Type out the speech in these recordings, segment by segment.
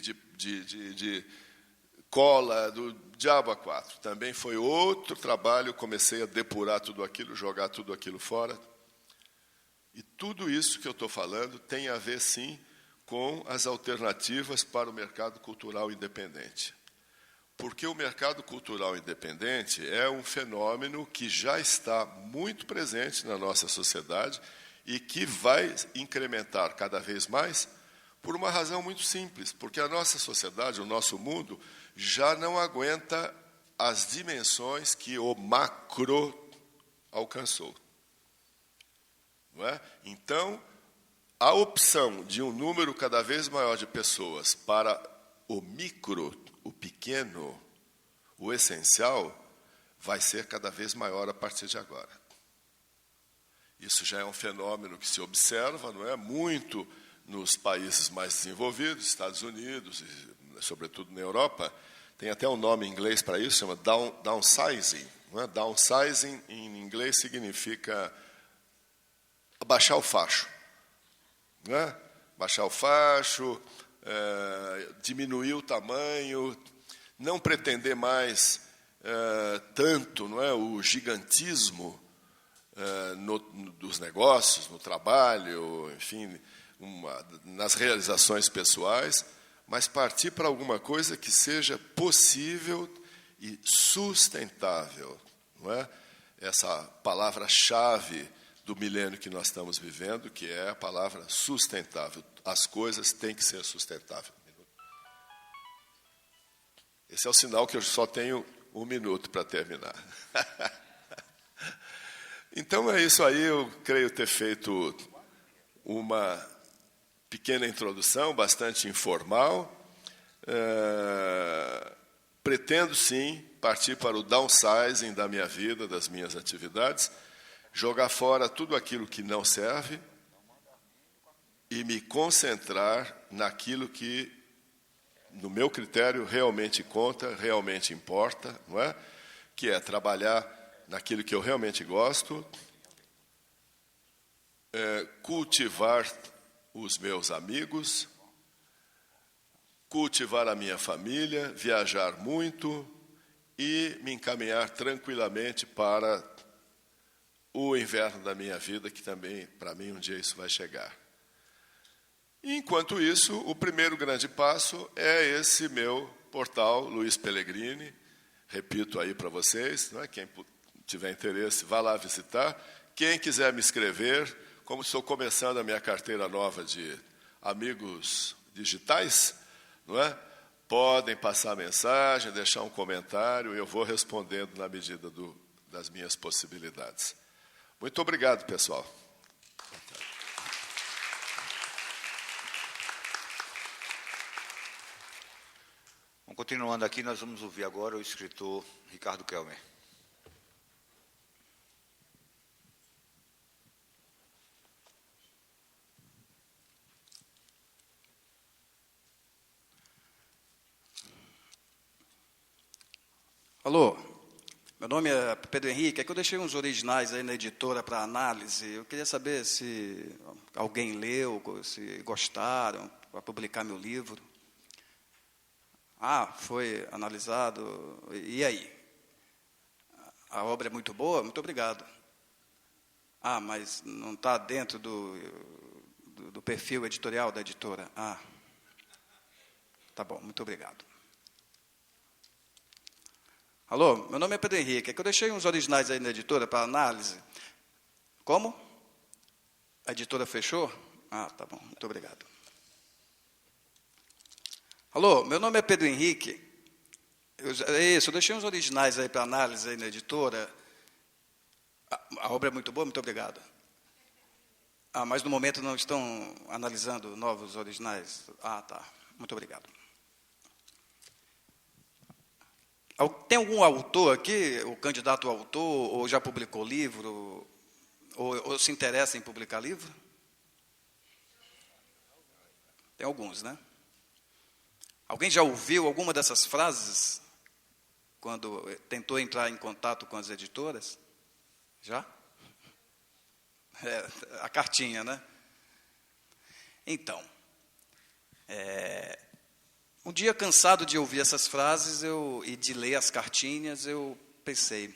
de cola, do diabo a quatro. Também foi outro trabalho, comecei a depurar tudo aquilo, jogar tudo aquilo fora. E tudo isso que eu estou falando tem a ver, sim, com as alternativas para o mercado cultural independente. Porque o mercado cultural independente é um fenômeno que já está muito presente na nossa sociedade e que vai incrementar cada vez mais por uma razão muito simples, porque a nossa sociedade, o nosso mundo, já não aguenta as dimensões que o macro alcançou. Não é? Então, a opção de um número cada vez maior de pessoas para o micro, o pequeno, o essencial, vai ser cada vez maior a partir de agora. Isso já é um fenômeno que se observa, não é? Muito nos países mais desenvolvidos, Estados Unidos, e, sobretudo na Europa. Tem até um nome em inglês para isso, chama downsizing. Não é? Downsizing, em inglês, significa abaixar o facho. Não é? Baixar o facho, diminuir o tamanho, não pretender mais tanto, não é, o gigantismo dos negócios, no trabalho, enfim, nas realizações pessoais, mas partir para alguma coisa que seja possível e sustentável, não é? Essa palavra-chave do milênio que nós estamos vivendo, que é a palavra sustentável. As coisas têm que ser sustentáveis. Esse é o sinal que eu só tenho 1 minuto para terminar. Então é isso aí, eu creio ter feito uma pequena introdução, bastante informal. Pretendo, sim, partir para o downsizing da minha vida, das minhas atividades, jogar fora tudo aquilo que não serve e me concentrar naquilo que, no meu critério, realmente conta, realmente importa, não é? Que é trabalhar naquilo que eu realmente gosto, cultivar os meus amigos, cultivar a minha família, viajar muito e me encaminhar tranquilamente para o inverno da minha vida, que também, para mim, um dia isso vai chegar. E, enquanto isso, o primeiro grande passo é esse meu portal, Luiz Pellegrini. Repito aí para vocês, não é? Quem tiver interesse, vá lá visitar. Quem quiser me escrever, como estou começando a minha carteira nova de amigos digitais, não é? Podem passar mensagem, deixar um comentário, e eu vou respondendo na medida das minhas possibilidades. Muito obrigado, pessoal. Bom, continuando aqui, nós vamos ouvir agora o escritor Ricardo Kelmer. Alô, meu nome é Pedro Henrique, é que eu deixei uns originais aí na editora para análise. Eu queria saber se alguém leu, se gostaram, para publicar meu livro. Ah, foi analisado. E aí? A obra é muito boa? Muito obrigado. Ah, mas não está dentro do perfil editorial da editora? Ah, tá bom, muito obrigado. Alô, meu nome é Pedro Henrique, é que eu deixei uns originais aí na editora para análise. Como? A editora fechou? Ah, tá bom, muito obrigado. Alô, meu nome é Pedro Henrique. Eu deixei uns originais aí para análise aí na editora. A obra é muito boa, muito obrigado. Ah, mas no momento não estão analisando novos originais? Ah, tá, muito obrigado. Tem algum autor aqui, o candidato autor, ou já publicou livro, ou se interessa em publicar livro? Tem alguns, né? Alguém já ouviu alguma dessas frases quando tentou entrar em contato com as editoras? Já? A cartinha, né? Então, Um dia, cansado de ouvir essas frases e de ler as cartinhas, eu pensei,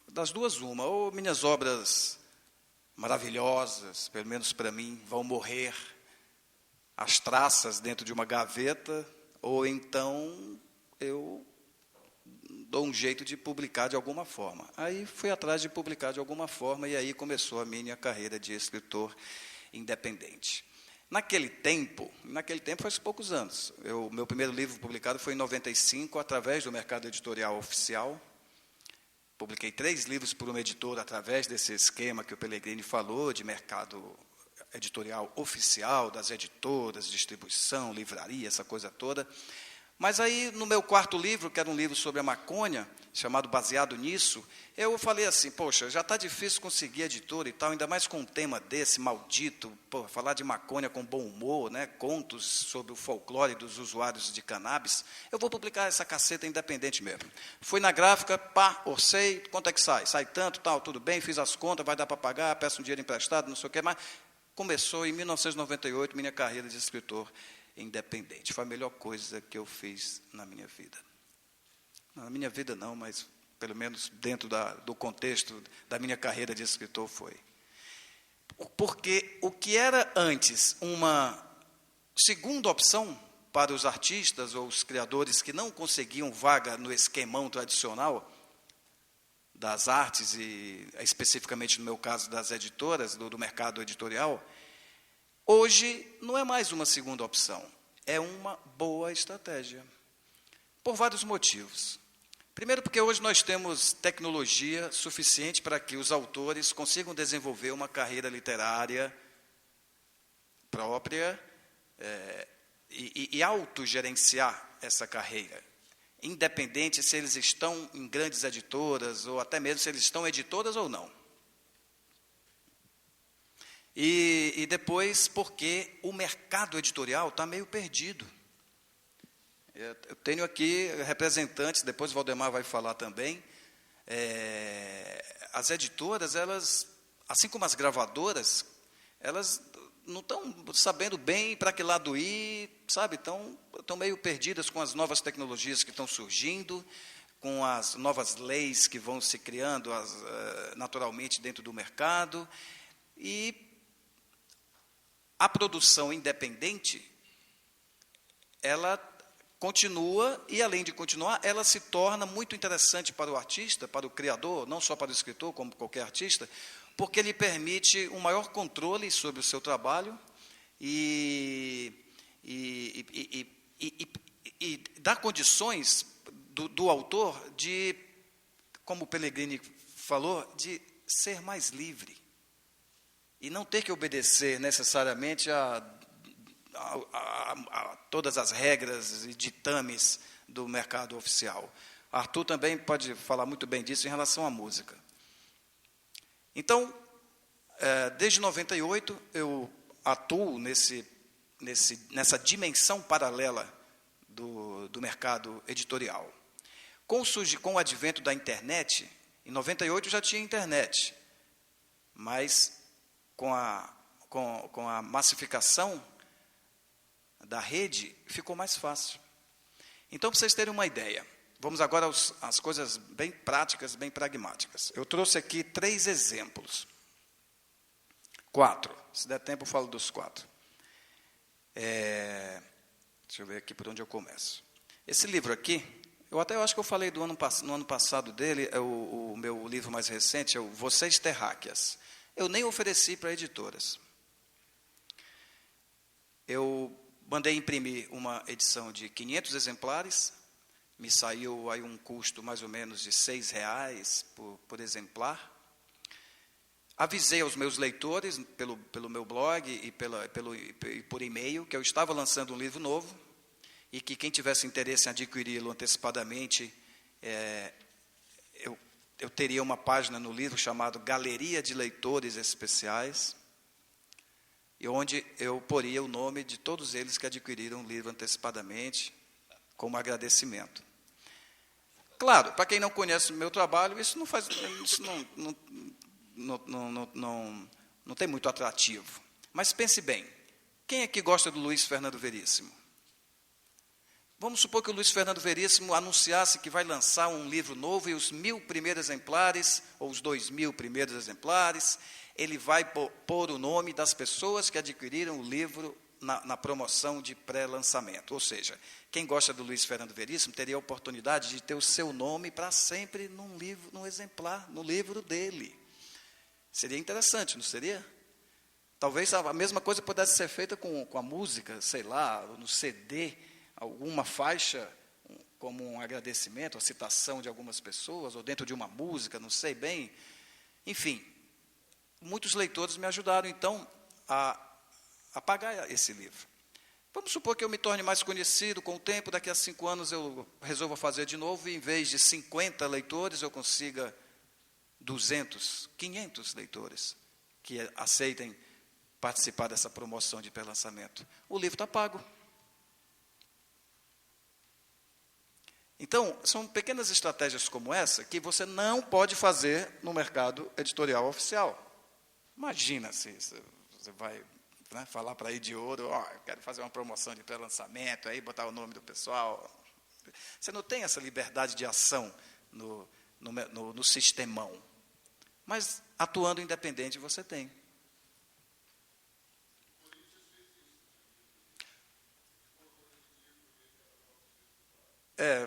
das duas uma, ou minhas obras maravilhosas, pelo menos para mim, vão morrer às traças dentro de uma gaveta, ou então eu dou um jeito de publicar de alguma forma. Aí fui atrás de publicar de alguma forma, e aí começou a minha carreira de escritor independente. Naquele tempo faz poucos anos. Meu primeiro livro publicado foi em 95, através do mercado editorial oficial. Publiquei 3 livros por uma editora através desse esquema que o Pellegrini falou, de mercado editorial oficial, das editoras, distribuição, livraria, essa coisa toda. Mas aí, no meu 4º livro, que era um livro sobre a maconha, chamado Baseado Nisso, eu falei assim, poxa, já está difícil conseguir editora e tal, ainda mais com um tema desse, maldito, falar de maconha com bom humor, né, contos sobre o folclore dos usuários de cannabis, eu vou publicar essa caceta independente mesmo. Fui na gráfica, orcei, quanto é que sai? Sai tanto, tal, tudo bem, fiz as contas, vai dar para pagar, peço um dinheiro emprestado, não sei o que mais. Começou em 1998 minha carreira de escritor independente. Foi a melhor coisa que eu fiz na minha vida. Na minha vida não, mas pelo menos dentro do contexto da minha carreira de escritor foi. Porque o que era antes uma segunda opção para os artistas ou os criadores que não conseguiam vaga no esquemão tradicional das artes e especificamente no meu caso das editoras, do mercado editorial, hoje não é mais uma segunda opção, é uma boa estratégia, por vários motivos. Primeiro, porque hoje nós temos tecnologia suficiente para que os autores consigam desenvolver uma carreira literária própria e autogerenciar essa carreira, independente se eles estão em grandes editoras ou até mesmo se eles estão editoras ou não. E depois, porque o mercado editorial está meio perdido. Eu tenho aqui representantes, depois o Valdemar vai falar também. As editoras, elas, assim como as gravadoras, elas não estão sabendo bem para que lado ir, sabe? Estão meio perdidas com as novas tecnologias que estão surgindo, com as novas leis que vão se criando naturalmente dentro do mercado. E a produção independente, ela continua, e além de continuar, ela se torna muito interessante para o artista, para o criador, não só para o escritor, como qualquer artista, porque ele permite um maior controle sobre o seu trabalho e dá condições do autor de, como o Pellegrini falou, de ser mais livre e não ter que obedecer necessariamente a todas as regras e ditames do mercado oficial. Arthur também pode falar muito bem disso em relação à música. Então, desde 98, eu atuo nessa dimensão paralela do mercado editorial. Com o advento da internet, em 98 já tinha internet, mas com a massificação da rede, ficou mais fácil. Então, para vocês terem uma ideia, vamos agora às coisas bem práticas, bem pragmáticas. Eu trouxe aqui 3 exemplos. 4. Se der tempo, eu falo dos 4. Deixa eu ver aqui por onde eu começo. Esse livro aqui, eu acho que eu falei no ano passado dele, é o meu livro mais recente, é o Vocês Terráqueas. Eu nem ofereci para editoras. Eu mandei imprimir uma edição de 500 exemplares, me saiu aí um custo mais ou menos de R$6 por exemplar. Avisei aos meus leitores, pelo meu blog e por e-mail, que eu estava lançando um livro novo e que quem tivesse interesse em adquiri-lo antecipadamente, eu teria uma página no livro chamada Galeria de Leitores Especiais, e onde eu poria o nome de todos eles que adquiriram o livro antecipadamente, como agradecimento. Claro, para quem não conhece o meu trabalho, isso não tem muito atrativo. Mas pense bem, quem é que gosta do Luiz Fernando Veríssimo? Vamos supor que o Luiz Fernando Veríssimo anunciasse que vai lançar um livro novo e os 1.000 primeiros exemplares, ou os 2.000 primeiros exemplares, ele vai pôr o nome das pessoas que adquiriram o livro na promoção de pré-lançamento. Ou seja, quem gosta do Luiz Fernando Veríssimo teria a oportunidade de ter o seu nome para sempre num livro, num exemplar, no livro dele. Seria interessante, não seria? Talvez a mesma coisa pudesse ser feita com a música, sei lá, no CD, alguma faixa como um agradecimento, a citação de algumas pessoas, ou dentro de uma música, não sei bem. Enfim, muitos leitores me ajudaram, então, a pagar esse livro. Vamos supor que eu me torne mais conhecido com o tempo, daqui a 5 anos eu resolvo fazer de novo, e em vez de 50 leitores, eu consiga 200, 500 leitores que aceitem participar dessa promoção de pré-lançamento. O livro está pago. Então, são pequenas estratégias como essa que você não pode fazer no mercado editorial oficial. Imagina se você vai, né, falar para a Ediouro, eu quero fazer uma promoção de pré-lançamento, aí botar o nome do pessoal. Você não tem essa liberdade de ação no sistemão. Mas, atuando independente, você tem.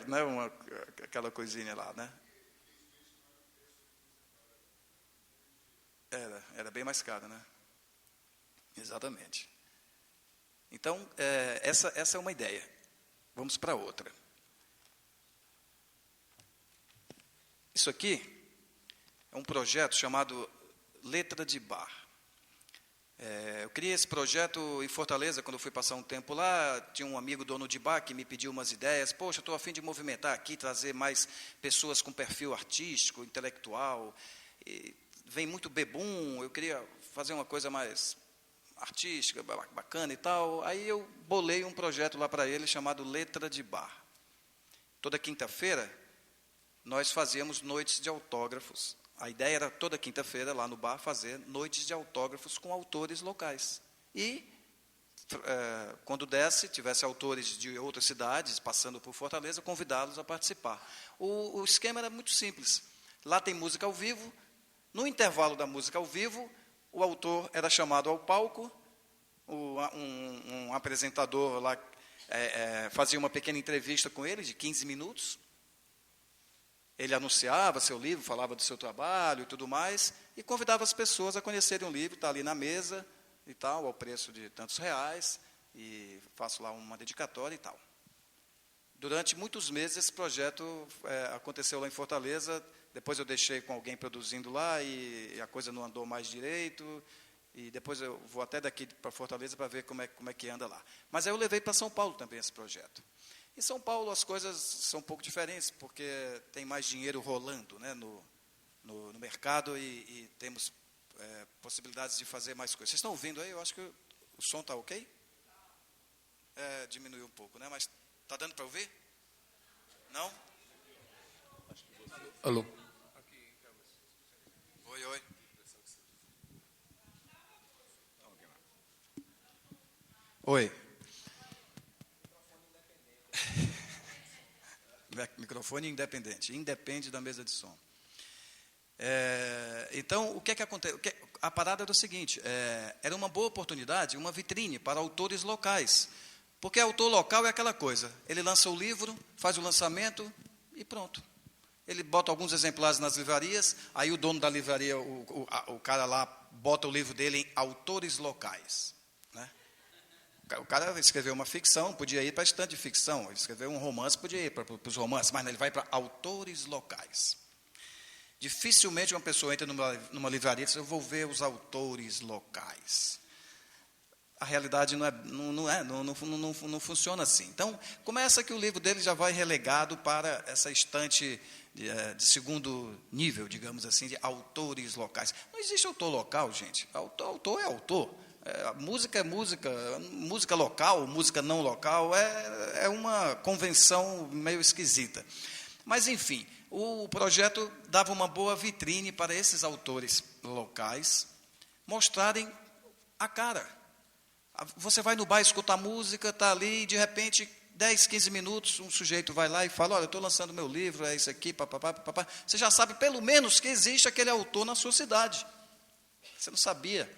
Né, aquela coisinha lá, né? Era bem mais caro, né? Exatamente. Então, essa é uma ideia. Vamos para outra. Isso aqui é um projeto chamado Letra de Bar. Eu criei esse projeto em Fortaleza, quando eu fui passar um tempo lá, tinha um amigo dono de bar que me pediu umas ideias. Poxa, estou a fim de movimentar aqui, trazer mais pessoas com perfil artístico, intelectual. E vem muito bebum, eu queria fazer uma coisa mais artística, bacana e tal. Aí eu bolei um projeto lá para ele chamado Letra de Bar. Toda quinta-feira, nós fazíamos noites de autógrafos. A ideia era toda quinta-feira, lá no bar, fazer noites de autógrafos com autores locais. E, quando tivesse autores de outras cidades, passando por Fortaleza, convidá-los a participar. O esquema era muito simples. Lá tem música ao vivo. No intervalo da música ao vivo, o autor era chamado ao palco, um apresentador lá fazia uma pequena entrevista com ele, de 15 minutos. Ele anunciava seu livro, falava do seu trabalho e tudo mais, e convidava as pessoas a conhecerem o livro, está ali na mesa e tal, ao preço de tantos reais, e faço lá uma dedicatória e tal. Durante muitos meses esse projeto aconteceu lá em Fortaleza, depois eu deixei com alguém produzindo lá e a coisa não andou mais direito, e depois eu vou até daqui para Fortaleza para ver como é que anda lá. Mas aí eu levei para São Paulo também esse projeto. Em São Paulo as coisas são um pouco diferentes, porque tem mais dinheiro rolando, né, no mercado e temos possibilidades de fazer mais coisas. Vocês estão ouvindo aí? Eu acho que o som está ok? Diminuiu um pouco, né? Mas está dando para ouvir? Não? Alô? Oi. Oi. Microfone independente, independe da mesa de som. Então, o que é que acontece? A parada era o seguinte, era uma boa oportunidade, uma vitrine para autores locais, porque autor local é aquela coisa, ele lança o livro, faz o lançamento e pronto. Ele bota alguns exemplares nas livrarias, aí o dono da livraria, o cara lá, bota o livro dele em autores locais, né? O cara escreveu uma ficção, podia ir para a estante de ficção. Ele escreveu um romance, podia ir para os romances, mas ele vai para autores locais. Dificilmente uma pessoa entra numa livraria e diz, eu vou ver os autores locais. A realidade não funciona assim. Então, começa que o livro dele já vai relegado para essa estante de segundo nível, digamos assim, de autores locais. Não existe autor local, gente. Autor é autor. Música é música, música local, música não local, é uma convenção meio esquisita. Mas, enfim, o projeto dava uma boa vitrine para esses autores locais mostrarem a cara. Você vai no bar escutar música, está ali, e de repente 10, 15 minutos, um sujeito vai lá e fala, olha, eu estou lançando meu livro, é isso aqui, papapá, papapá. Você já sabe, pelo menos, que existe aquele autor na sua cidade. Você não sabia.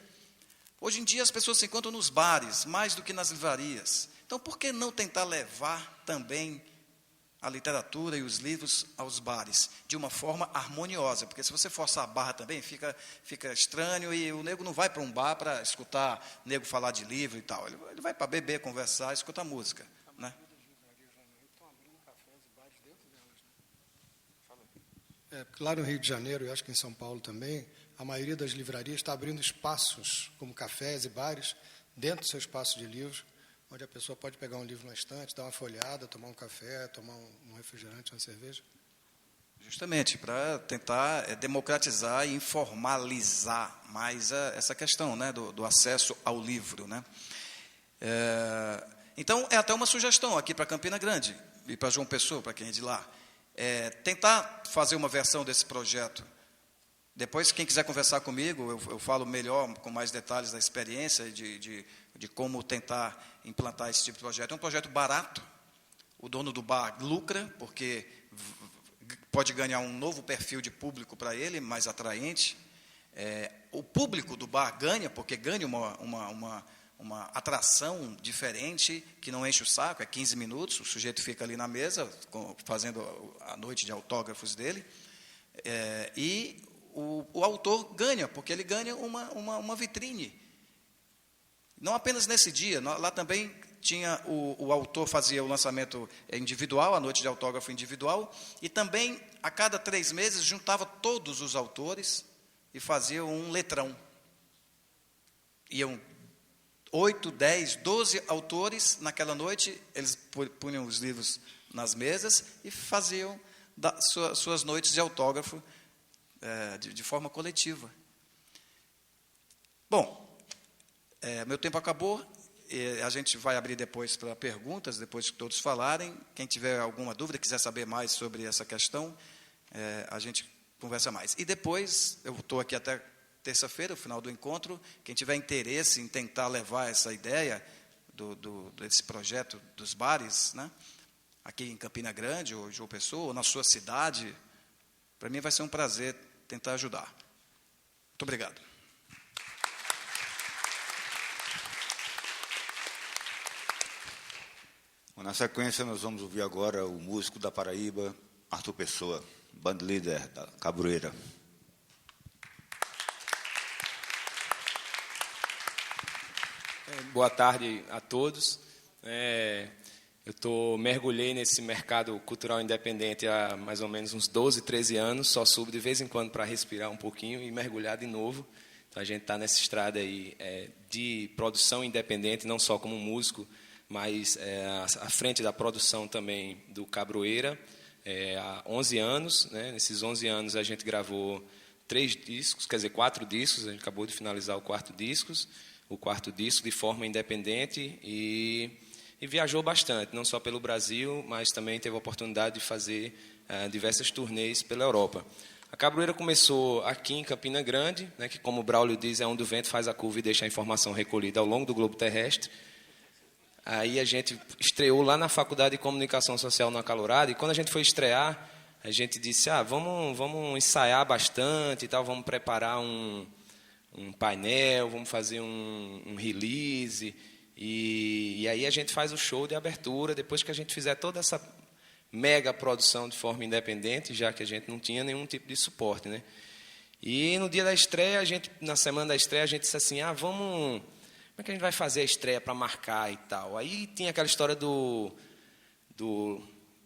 Hoje em dia, as pessoas se encontram nos bares, mais do que nas livrarias. Então, por que não tentar levar também a literatura e os livros aos bares, de uma forma harmoniosa? Porque se você forçar a barra também, fica estranho, e o nego não vai para um bar para escutar nego falar de livro e tal. Ele vai para beber, conversar, escutar música. Né? Lá no Rio de Janeiro, e acho que em São Paulo também, a maioria das livrarias está abrindo espaços, como cafés e bares, dentro do seu espaço de livros, onde a pessoa pode pegar um livro na estante, dar uma folhada, tomar um café, tomar um refrigerante, uma cerveja. Justamente, para tentar democratizar e informalizar mais essa questão, né, do acesso ao livro. Né? Então, é até uma sugestão aqui para Campina Grande e para João Pessoa, para quem é de lá. Tentar fazer uma versão desse projeto. Depois, quem quiser conversar comigo, eu falo melhor, com mais detalhes da experiência de como tentar implantar esse tipo de projeto. É um projeto barato, o dono do bar lucra, porque pode ganhar um novo perfil de público para ele, mais atraente. O público do bar ganha, porque ganha uma atração diferente, que não enche o saco, é 15 minutos, o sujeito fica ali na mesa, fazendo a noite de autógrafos dele, e o autor ganha, porque ele ganha uma vitrine. Não apenas nesse dia, lá também tinha o autor fazia o lançamento individual, a noite de autógrafo individual, e também, a cada 3 meses, juntava todos os autores e fazia um letrão. Iam 8, 10, 12 autores naquela noite, eles punham os livros nas mesas e faziam suas noites de autógrafo de forma coletiva. Bom, meu tempo acabou, a gente vai abrir depois para perguntas, depois que todos falarem. Quem tiver alguma dúvida, quiser saber mais sobre essa questão, a gente conversa mais. E depois, eu estou aqui até terça-feira, o final do encontro, quem tiver interesse em tentar levar essa ideia desse projeto dos bares, né, aqui em Campina Grande, ou João Pessoa, ou na sua cidade, para mim vai ser um prazer tentar ajudar. Muito obrigado. Na sequência, nós vamos ouvir agora o músico da Paraíba, Arthur Pessoa, bandleader da Cabroeira. Boa tarde a todos. Mergulhei nesse mercado cultural independente há mais ou menos uns 12, 13 anos, só subo de vez em quando para respirar um pouquinho e mergulhar de novo. Então, a gente está nessa estrada aí de produção independente, não só como músico, mas à frente da produção também do Cabroeira, há 11 anos. Né? Nesses 11 anos a gente gravou 4 discos, a gente acabou de finalizar o quarto disco de forma independente e viajou bastante, não só pelo Brasil, mas também teve a oportunidade de fazer diversas turnês pela Europa. A Cabroeira começou aqui em Campina Grande, né, que, como o Braulio diz, é onde o vento faz a curva e deixa a informação recolhida ao longo do globo terrestre. Aí a gente estreou lá na Faculdade de Comunicação Social na Calorada, e quando a gente foi estrear, a gente disse, vamos ensaiar bastante e tal, vamos preparar um painel, vamos fazer um release, e aí a gente faz o show de abertura, depois que a gente fizer toda essa mega produção de forma independente, já que a gente não tinha nenhum tipo de suporte, né? E no dia da estreia, na semana da estreia, a gente disse assim, como é que a gente vai fazer a estreia para marcar e tal? Aí tinha aquela história do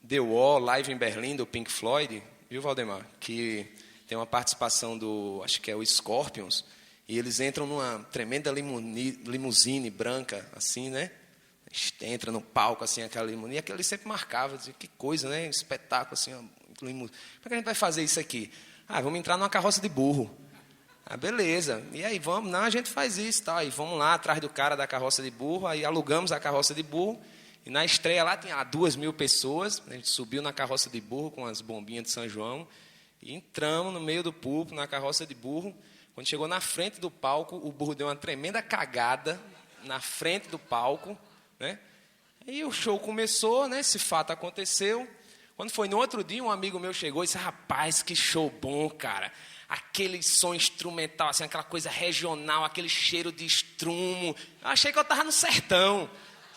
The Wall, live em Berlim, do Pink Floyd, viu, Valdemar? Que tem uma participação acho que é o Scorpions, e eles entram numa tremenda limusine branca, assim, né? Entra no palco, assim, aquela limusine, e aquilo ali sempre marcava, dizia, que coisa, né? Um espetáculo, assim, limusine. Como é que a gente vai fazer isso aqui? Vamos entrar numa carroça de burro. Beleza. E aí, vamos? Não, a gente faz isso, tá? E vamos lá, atrás do cara da carroça de burro, aí alugamos a carroça de burro, e na estreia lá tinha 2.000 pessoas, a gente subiu na carroça de burro com as bombinhas de São João, e entramos no meio do púlpito, na carroça de burro. Quando chegou na frente do palco, o burro deu uma tremenda cagada na frente do palco, né? E o show começou, né? Esse fato aconteceu. Quando foi no outro dia, um amigo meu chegou e disse, rapaz, que show bom, cara. Aquele som instrumental, assim, aquela coisa regional, aquele cheiro de estrumo. Eu achei que eu estava no sertão.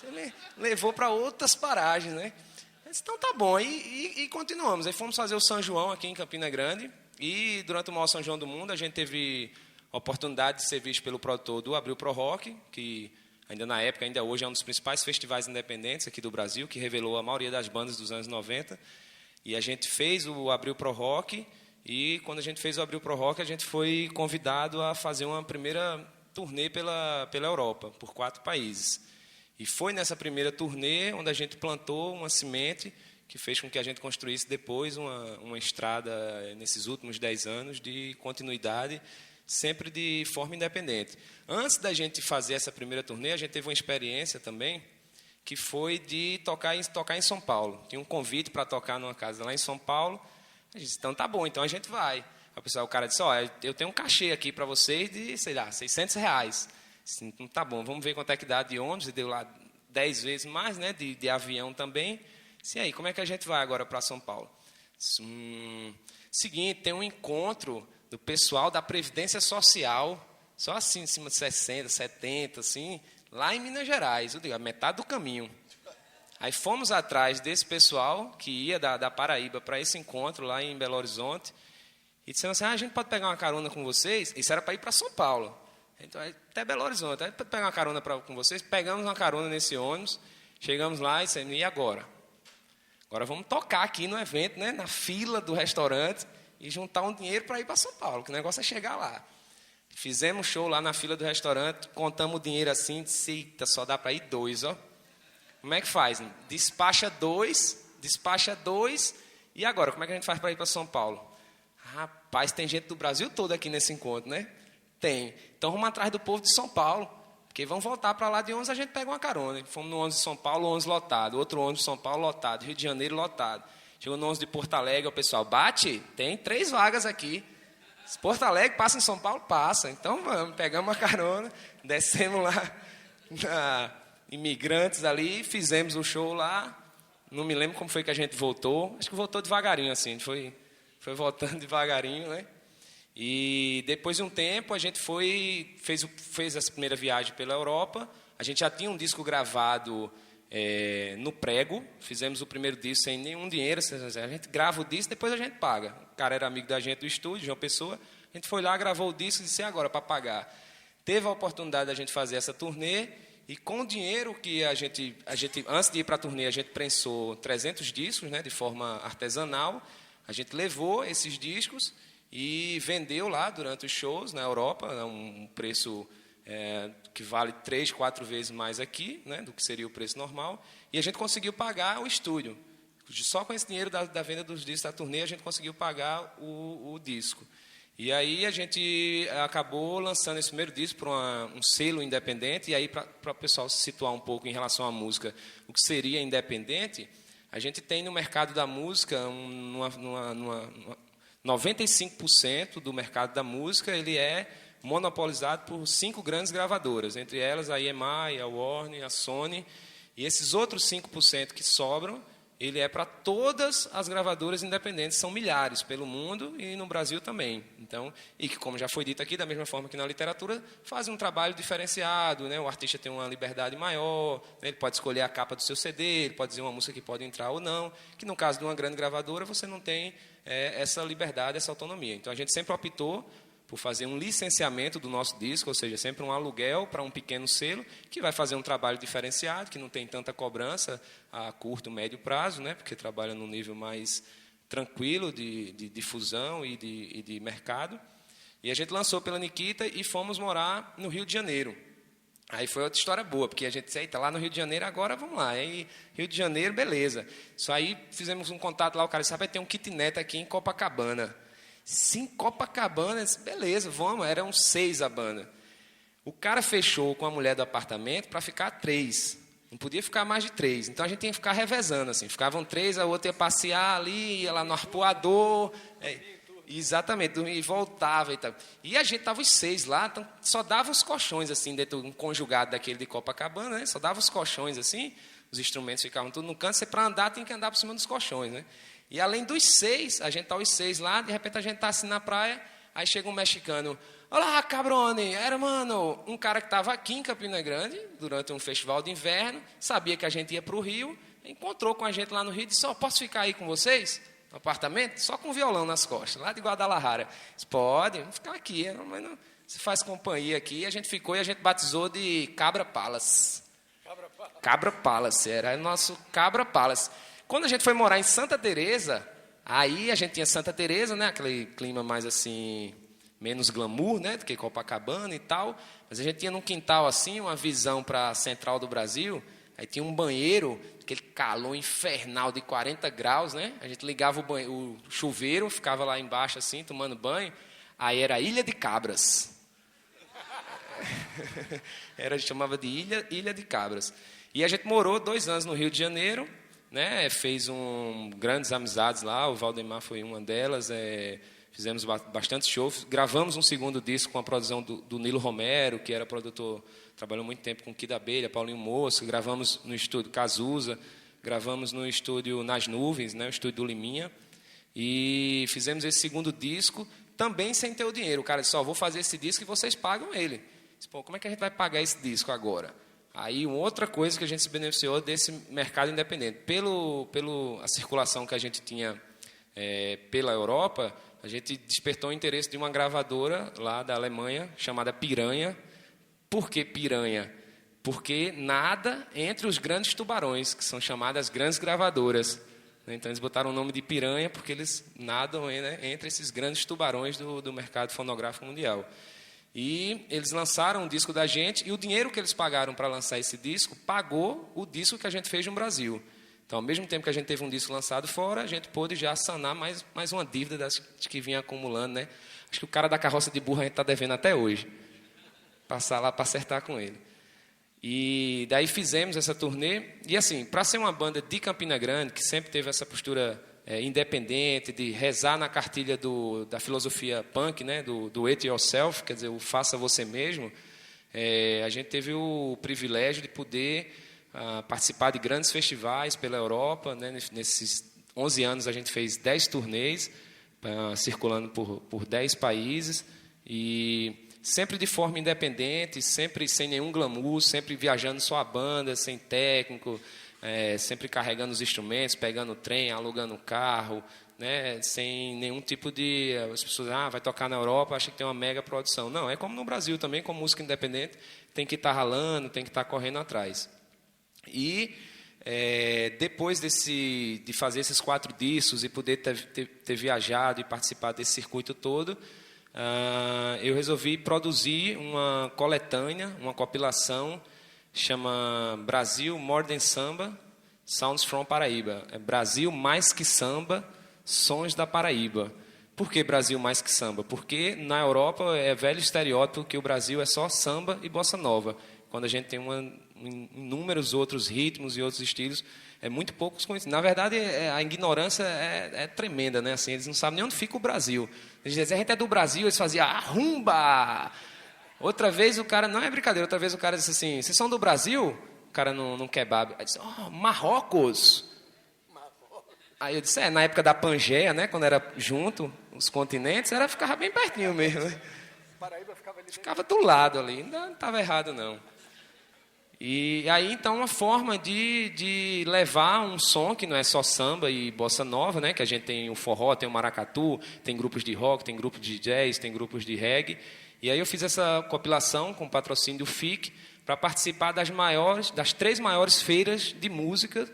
Ele levou para outras paragens, né? Eu disse, então tá bom. E continuamos. Aí fomos fazer o São João aqui em Campina Grande. E durante o maior São João do mundo, a gente teve a oportunidade de ser visto pelo produtor do Abril Pro Rock, que ainda na época, ainda hoje, é um dos principais festivais independentes aqui do Brasil, que revelou a maioria das bandas dos anos 90. E a gente fez o Abril Pro Rock, e quando a gente fez o Abril Pro Rock, a gente foi convidado a fazer uma primeira turnê pela Europa, por 4 países. E foi nessa primeira turnê onde a gente plantou uma semente que fez com que a gente construísse depois uma estrada, nesses últimos 10 anos, de continuidade, sempre de forma independente. Antes da gente fazer essa primeira turnê, a gente teve uma experiência também, que foi de tocar em São Paulo. Tinha um convite para tocar numa casa lá em São Paulo. A gente disse, então tá bom, então a gente vai. O cara disse, eu tenho um cachê aqui para vocês de, sei lá, R$600. Disse, então tá bom, vamos ver quanto é que dá de ônibus. E deu lá 10 vezes mais, né, de avião também. Disse, e aí, como é que a gente vai agora para São Paulo? Disse, seguinte, tem um encontro do pessoal da Previdência Social, só assim, em cima de 60, 70, assim, lá em Minas Gerais, eu digo, a metade do caminho. Aí fomos atrás desse pessoal que ia da Paraíba para esse encontro lá em Belo Horizonte, e disseram assim, a gente pode pegar uma carona com vocês? Isso era para ir para São Paulo, então, até Belo Horizonte, aí pode pegar uma carona com vocês? Pegamos uma carona nesse ônibus, chegamos lá e dissemos, e agora? Agora vamos tocar aqui no evento, né, na fila do restaurante, e juntar um dinheiro para ir para São Paulo, que o negócio é chegar lá. Fizemos show lá na fila do restaurante, contamos o dinheiro assim, disse, eita, só dá para ir 2, ó. Como é que faz? Despacha dois, e agora, como é que a gente faz para ir para São Paulo? Rapaz, tem gente do Brasil todo aqui nesse encontro, né? Tem. Então vamos atrás do povo de São Paulo, porque vão voltar para lá de ônibus, a gente pega uma carona. Fomos no ônibus de São Paulo, ônibus lotado, outro ônibus de São Paulo lotado, Rio de Janeiro lotado. Chegou no ônibus de Porto Alegre, o pessoal, bate, tem 3 vagas aqui. Se Porto Alegre passa em São Paulo, passa. Então vamos, pegamos uma carona, descemos lá na Imigrantes ali, fizemos o show lá. Não me lembro como foi que a gente voltou. Acho que voltou devagarinho, assim, foi voltando devagarinho, né? E depois de um tempo a gente fez essa primeira viagem pela Europa. A gente já tinha um disco gravado no prego, fizemos o primeiro disco sem nenhum dinheiro, a gente grava o disco, depois a gente paga. O cara era amigo da gente do estúdio, João Pessoa, a gente foi lá, gravou o disco e disse, agora para pagar. Teve a oportunidade de a gente fazer essa turnê, e com o dinheiro que a gente antes de ir para a turnê, a gente prensou 300 discos, né, de forma artesanal, a gente levou esses discos e vendeu lá durante os shows na Europa, um preço que vale 3, 4 vezes mais aqui, né, do que seria o preço normal, e a gente conseguiu pagar o estúdio. Só com esse dinheiro da venda dos discos da turnê, a gente conseguiu pagar o disco. E aí a gente acabou lançando esse primeiro disco para um selo independente, e aí para o pessoal se situar um pouco em relação à música, o que seria independente, a gente tem no mercado da música, 95% do mercado da música, ele é monopolizado por 5 grandes gravadoras, entre elas a EMI, a Warner, a Sony, e esses outros 5% que sobram, ele é para todas as gravadoras independentes, são milhares pelo mundo e no Brasil também. Então, e que, como já foi dito aqui, da mesma forma que na literatura, fazem um trabalho diferenciado, né? O artista tem uma liberdade maior, né? Ele pode escolher a capa do seu CD, ele pode dizer uma música que pode entrar ou não, que no caso de uma grande gravadora você não tem essa liberdade, essa autonomia. Então a gente sempre optou por fazer um licenciamento do nosso disco, ou seja, sempre um aluguel para um pequeno selo, que vai fazer um trabalho diferenciado, que não tem tanta cobrança a curto, médio prazo, né, porque trabalha num nível mais tranquilo de difusão e de mercado. E a gente lançou pela Nikita e fomos morar no Rio de Janeiro. Aí foi outra história boa, porque a gente disse, está lá no Rio de Janeiro, agora vamos lá. Aí, Rio de Janeiro, beleza. Isso aí, fizemos um contato lá, o cara disse, vai ter um kitnet aqui em Copacabana. Sim, Copacabana, disse, beleza, vamos, eram 6 a banda. O cara fechou com a mulher do apartamento para ficar 3. Não podia ficar mais de 3. Então a gente tinha que ficar revezando, assim. Ficavam 3, a outra ia passear ali, ia lá no arpoador. Exatamente, dormia e voltava e tal. E a gente estava os 6 lá, então só dava os colchões, assim, dentro de um conjugado daquele de Copacabana, né? Só dava os colchões, assim, os instrumentos ficavam tudo no canto, você para andar tem que andar por cima dos colchões, né? E além dos 6, a gente tá os 6 lá, de repente a gente tá assim na praia, aí chega um mexicano, olá, cabrone, era, mano, um cara que estava aqui em Campina Grande, durante um festival de inverno, sabia que a gente ia para o Rio, encontrou com a gente lá no Rio e disse, posso ficar aí com vocês, no apartamento? Só com um violão nas costas, lá de Guadalajara. Disse, pode, vamos ficar aqui, mas não, você faz companhia aqui. E a gente ficou e a gente batizou de Cabra Palace. Cabra Palace, era o nosso Cabra Palace. Quando a gente foi morar em Santa Teresa, aí a gente tinha Santa Teresa, né, aquele clima mais assim, menos glamour, né, do que Copacabana e tal, mas a gente tinha num quintal assim, uma visão para a central do Brasil, aí tinha um banheiro, aquele calor infernal de 40 graus, né, a gente ligava o chuveiro, ficava lá embaixo assim, tomando banho, aí era Ilha de Cabras. A gente chamava de Ilha de Cabras. E a gente morou 2 anos no Rio de Janeiro, né? Fez grandes amizades lá, o Valdemar foi uma delas, fizemos bastante shows, gravamos um segundo disco com a produção do Nilo Romero, que era produtor, trabalhou muito tempo com Kid Abelha, Paulinho Moço, gravamos no estúdio Cazuza, gravamos no estúdio Nas Nuvens, né? O estúdio do Liminha, e fizemos esse segundo disco, também sem ter o dinheiro. O cara disse, vou fazer esse disco e vocês pagam ele. Disse, como é que a gente vai pagar esse disco agora? Aí, outra coisa que a gente se beneficiou desse mercado independente. A circulação que a gente tinha pela Europa, a gente despertou o interesse de uma gravadora lá da Alemanha, chamada Piranha. Por que Piranha? Porque nada entre os grandes tubarões, que são chamadas grandes gravadoras. Então, eles botaram o nome de Piranha porque eles nadam, né, entre esses grandes tubarões do mercado fonográfico mundial. E eles lançaram um disco da gente, e o dinheiro que eles pagaram para lançar esse disco, pagou o disco que a gente fez no Brasil. Então, ao mesmo tempo que a gente teve um disco lançado fora, a gente pôde já sanar mais uma dívida das que vinha acumulando, né? Acho que o cara da carroça de burro a gente está devendo até hoje. Passar lá para acertar com ele. E daí fizemos essa turnê, e assim, para ser uma banda de Campina Grande, que sempre teve essa postura independente, de rezar na cartilha da filosofia punk, né, do it yourself, quer dizer, o faça você mesmo, a gente teve o privilégio de poder participar de grandes festivais pela Europa, né, nesses 11 anos a gente fez 10 turnês, circulando por 10 países, e sempre de forma independente, sempre sem nenhum glamour, sempre viajando só a banda, sem técnico, sempre carregando os instrumentos, pegando o trem, alugando o carro, né, sem nenhum tipo de... As pessoas, vai tocar na Europa, acha que tem uma mega produção. Não, é como no Brasil também, com música independente, tem que estar ralando, tem que estar correndo atrás. E depois de fazer esses 4 discos e poder ter viajado e participado desse circuito todo, eu resolvi produzir uma coletânea, uma compilação, chama Brasil More Than Samba, Sounds from Paraíba. É Brasil mais que samba, sons da Paraíba. Por que Brasil mais que samba? Porque na Europa é velho estereótipo que o Brasil é só samba e bossa nova, quando a gente tem inúmeros outros ritmos e outros estilos, muito poucos conhecidos. Na verdade, a ignorância é tremenda, né? Assim, eles não sabem nem onde fica o Brasil. Eles dizem, a gente é do Brasil, eles faziam rumba! Outra vez o cara, não é brincadeira, outra vez o cara disse assim, vocês são do Brasil? O cara não kebab. Aí disse, Marrocos. Aí eu disse, na época da Pangeia, né, quando era junto, os continentes, ficava bem pertinho mesmo. Né? Ficava do lado ali, não estava errado não. E aí, então, uma forma de levar um som que não é só samba e bossa nova, né, que a gente tem o forró, tem o maracatu, tem grupos de rock, tem grupos de jazz, tem grupos de reggae. E aí eu fiz essa compilação com patrocínio do FIC para participar das 3 maiores feiras de música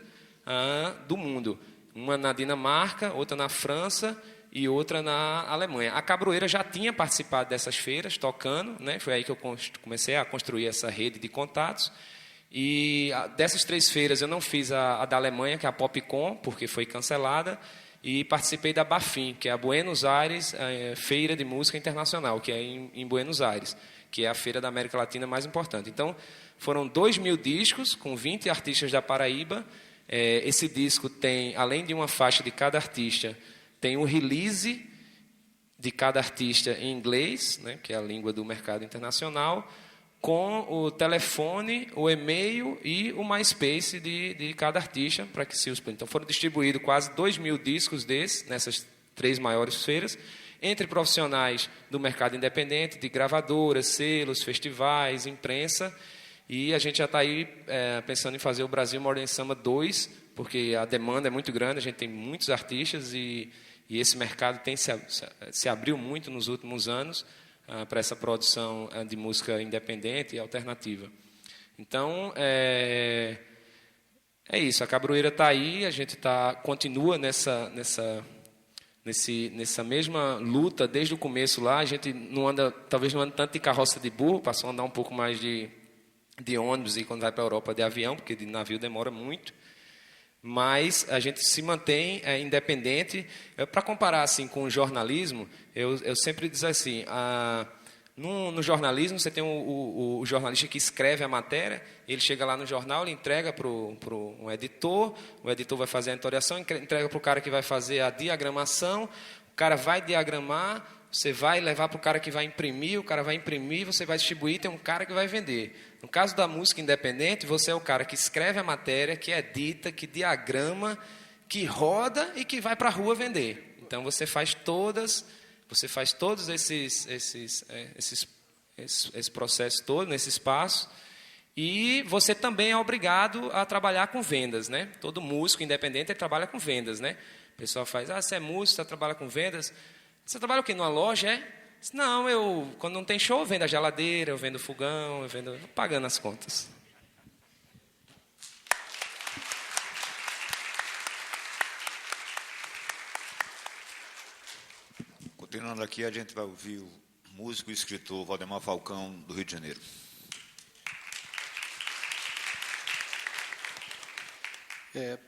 do mundo. Uma na Dinamarca, outra na França e outra na Alemanha. A Cabroeira já tinha participado dessas feiras, tocando, né? Foi aí que eu comecei a construir essa rede de contatos. E dessas 3 feiras eu não fiz a da Alemanha, que é a Popcon, porque foi cancelada, e participei da BAFIM, que é a Buenos Aires Feira de Música Internacional, que é em Buenos Aires, que é a feira da América Latina mais importante. Então, foram 2.000 discos, com 20 artistas da Paraíba. Esse disco tem, além de uma faixa de cada artista, tem um release de cada artista em inglês, né, que é a língua do mercado internacional, com o telefone, o e-mail e o MySpace de cada artista para que se os... Então foram distribuídos quase 2.000 discos desses nessas 3 maiores feiras, entre profissionais do mercado independente, de gravadoras, selos, festivais, imprensa, e a gente já está aí pensando em fazer o Brasil Modern Samba 2, porque a demanda é muito grande, a gente tem muitos artistas e esse mercado se abriu muito nos últimos anos para essa produção de música independente e alternativa. Então, é isso, a Cabroeira está aí, a gente continua nessa mesma luta desde o começo lá. A gente talvez não anda tanto de carroça de burro, passou a andar um pouco mais de ônibus e quando vai para a Europa de avião, porque de navio demora muito. Mas a gente se mantém independente. Para comparar assim com o jornalismo, eu sempre digo assim, no jornalismo você tem o jornalista que escreve a matéria, ele chega lá no jornal, ele entrega para um editor, o editor vai fazer a editoriação, entrega para o cara que vai fazer a diagramação, o cara vai diagramar, você vai levar para o cara que vai imprimir, o cara vai imprimir, você vai distribuir, tem um cara que vai vender. No caso da música independente, você é o cara que escreve a matéria, que edita, que diagrama, que roda e que vai para a rua vender. Então você faz todos esse processo todo, nesse espaço, e você também é obrigado a trabalhar com vendas, né? Todo músico independente trabalha com vendas, né? O pessoal faz, você é músico, você trabalha com vendas. Você trabalha o quê? Numa loja, Não, quando não tem show, eu vendo a geladeira, eu vendo o fogão, eu vendo... pagando as contas. Continuando aqui, a gente vai ouvir o músico e escritor Valdemar Falcão, do Rio de Janeiro.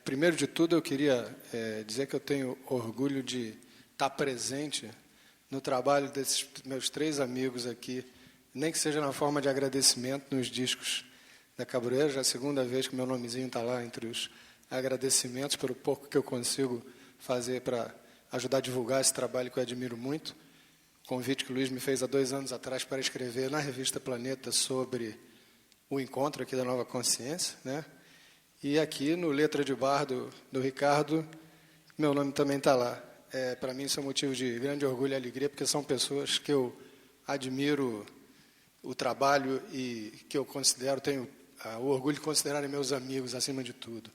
Primeiro de tudo, eu queria dizer que eu tenho orgulho de estar presente no trabalho desses meus 3 amigos aqui, nem que seja na forma de agradecimento nos discos da Cabroeira. Já é a 2ª vez que meu nomezinho está lá entre os agradecimentos, pelo pouco que eu consigo fazer para ajudar a divulgar esse trabalho que eu admiro muito. O convite que o Luiz me fez há 2 anos atrás para escrever na revista Planeta sobre o encontro aqui da Nova Consciência, né? E aqui no Letra de Bar do Ricardo, meu nome também está lá. Para mim isso é um motivo de grande orgulho e alegria, porque são pessoas que eu admiro o trabalho e que eu tenho o orgulho de considerarem meus amigos acima de tudo.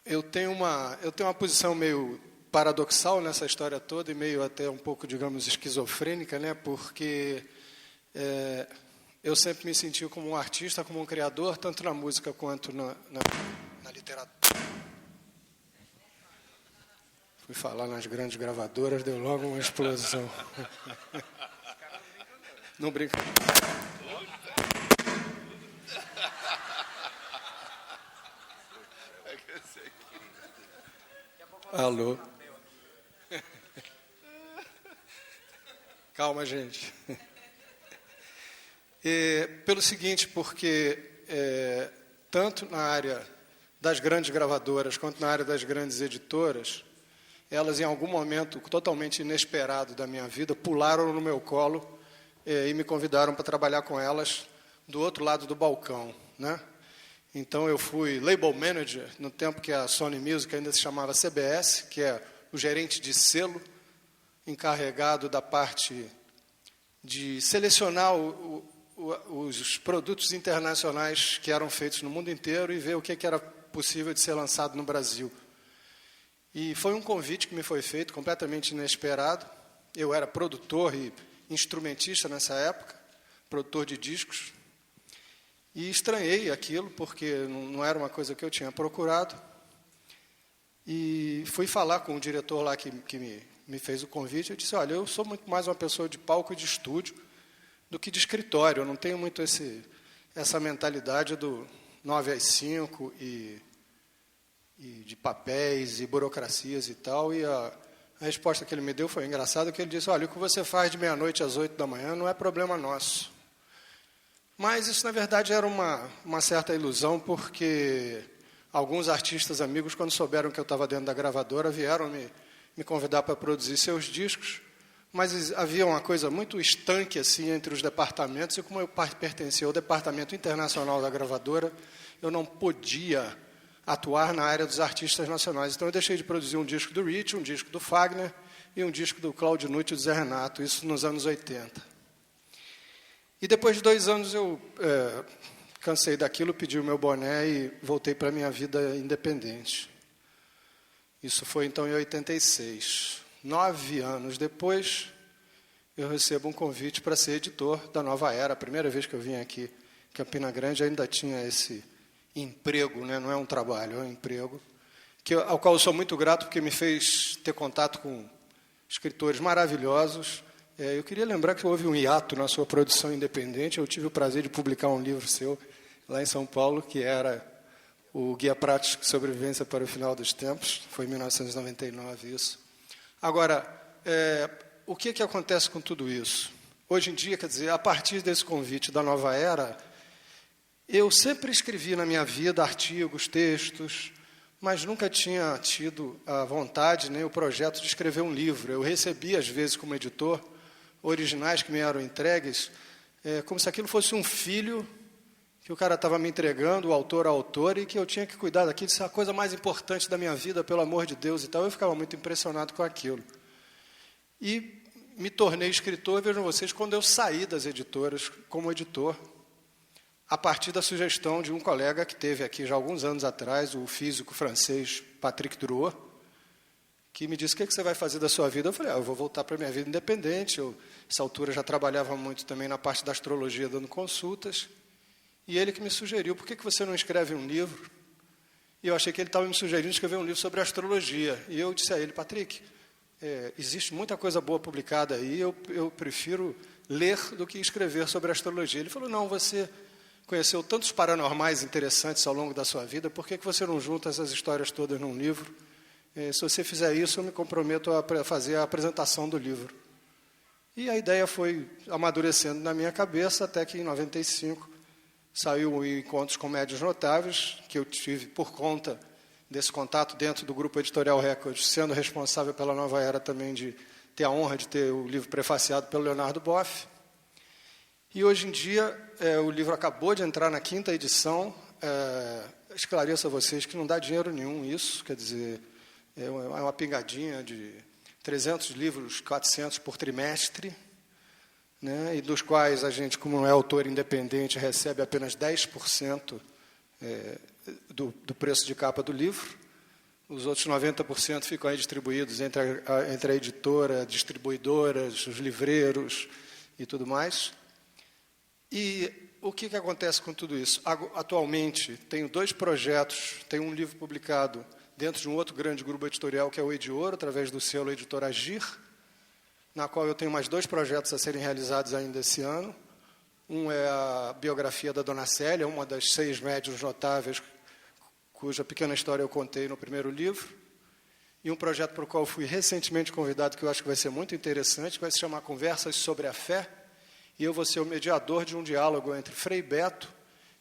Eu tenho uma posição meio paradoxal nessa história toda e meio até um pouco, digamos, esquizofrênica, né? Porque eu sempre me senti como um artista, como um criador, tanto na música quanto na literatura. Fui falar nas grandes gravadoras, deu logo uma explosão. Não brinca. Alô? Calma, gente. Pelo seguinte, porque tanto na área das grandes gravadoras quanto na área das grandes editoras, elas, em algum momento totalmente inesperado da minha vida, pularam no meu colo e me convidaram para trabalhar com elas do outro lado do balcão, né? Então, eu fui label manager no tempo que a Sony Music ainda se chamava CBS, que é o gerente de selo, encarregado da parte de selecionar os produtos internacionais que eram feitos no mundo inteiro e ver o que era possível de ser lançado no Brasil. E foi um convite que me foi feito, completamente inesperado. Eu era produtor e instrumentista nessa época, produtor de discos, e estranhei aquilo, porque não era uma coisa que eu tinha procurado. E fui falar com o diretor lá que me fez o convite. Eu disse, olha, eu sou muito mais uma pessoa de palco e de estúdio do que de escritório. Eu não tenho muito essa mentalidade do 9 às 5 e de papéis e burocracias e tal. E a resposta que ele me deu foi engraçada, que ele disse, olha, o que você faz de meia-noite às 8 da manhã não é problema nosso. Mas isso, na verdade, era uma certa ilusão, porque alguns artistas amigos, quando souberam que eu estava dentro da gravadora, vieram me convidar para produzir seus discos, mas havia uma coisa muito estanque assim, entre os departamentos, e como eu pertencia ao departamento internacional da gravadora, eu não podia atuar na área dos artistas nacionais. Então, eu deixei de produzir um disco do Rich, um disco do Fagner e um disco do Claudio Nucci e do Zé Renato, isso nos anos 80. E depois de 2 anos eu cansei daquilo, pedi o meu boné e voltei para a minha vida independente. Isso foi então em 86. 9 anos depois, eu recebo um convite para ser editor da Nova Era. A primeira vez que eu vim aqui em Campina Grande, ainda tinha esse emprego, né? Não é um trabalho, é um emprego, ao qual eu sou muito grato, porque me fez ter contato com escritores maravilhosos. Eu queria lembrar que houve um hiato na sua produção independente. Eu tive o prazer de publicar um livro seu lá em São Paulo, que era o Guia Prático de Sobrevivência para o Final dos Tempos. Foi em 1999 isso. Agora, o que acontece com tudo isso? Hoje em dia, quer dizer, a partir desse convite da Nova Era, eu sempre escrevi na minha vida artigos, textos, mas nunca tinha tido a vontade nem o projeto de escrever um livro. Eu recebi, às vezes, como editor, originais que me eram entregues, como se aquilo fosse um filho que o cara estava me entregando, o autor a autor, e que eu tinha que cuidar daquilo. Isso é a coisa mais importante da minha vida, pelo amor de Deus e tal. Eu ficava muito impressionado com aquilo. E me tornei escritor, vejam vocês, quando eu saí das editoras como editor, a partir da sugestão de um colega que teve aqui já alguns anos atrás, o físico francês Patrick Drouot, que me disse: o que você vai fazer da sua vida? Eu falei: eu vou voltar para a minha vida independente. Eu, nessa altura, já trabalhava muito também na parte da astrologia, dando consultas. E ele que me sugeriu: por que você não escreve um livro? E eu achei que ele estava me sugerindo escrever um livro sobre astrologia. E eu disse a ele: Patrick, existe muita coisa boa publicada aí, eu prefiro ler do que escrever sobre astrologia. Ele falou: não, você conheceu tantos paranormais interessantes ao longo da sua vida, por que você não junta essas histórias todas num livro? Se você fizer isso, eu me comprometo a fazer a apresentação do livro. E a ideia foi amadurecendo na minha cabeça, até que em 95 saiu o Encontros com Médiuns Notáveis, que eu tive por conta desse contato dentro do Grupo Editorial Record, sendo responsável pela Nova Era também de ter a honra de ter o livro prefaciado pelo Leonardo Boff. E hoje em dia, o livro acabou de entrar na 5ª edição. Esclareço a vocês que não dá dinheiro nenhum isso, quer dizer, é uma pingadinha de 300 livros, 400 por trimestre, né, e dos quais a gente, como não é autor independente, recebe apenas 10% do preço de capa do livro. Os outros 90% ficam aí distribuídos entre a editora, distribuidoras, os livreiros e tudo mais. E o que acontece com tudo isso? Atualmente, tenho 2 projetos. Tenho um livro publicado dentro de um outro grande grupo editorial, que é o Ediouro, através do selo Editor Agir, na qual eu tenho mais 2 projetos a serem realizados ainda esse ano. Um é a biografia da Dona Célia, uma das 6 médiuns notáveis, cuja pequena história eu contei no primeiro livro. E um projeto para o qual fui recentemente convidado, que eu acho que vai ser muito interessante, que vai se chamar Conversas sobre a Fé. E eu vou ser o mediador de um diálogo entre Frei Beto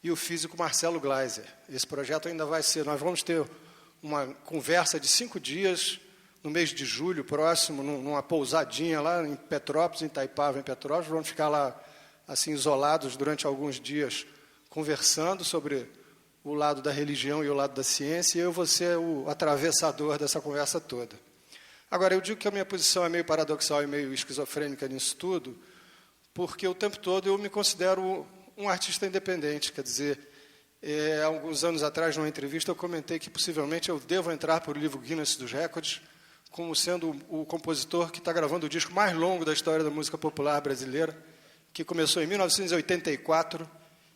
e o físico Marcelo Gleiser. Esse projeto ainda vai ser... Nós vamos ter uma conversa de 5 dias, no mês de julho próximo, numa pousadinha lá em Petrópolis, em Itaipava, em Petrópolis. Vamos ficar lá, assim, isolados durante alguns dias, conversando sobre o lado da religião e o lado da ciência, e eu vou ser o atravessador dessa conversa toda. Agora, eu digo que a minha posição é meio paradoxal e meio esquizofrênica nisso tudo, porque o tempo todo eu me considero um artista independente. Quer dizer, há alguns anos atrás, numa entrevista, eu comentei que possivelmente eu devo entrar para o livro Guinness dos Records como sendo o compositor que está gravando o disco mais longo da história da música popular brasileira, que começou em 1984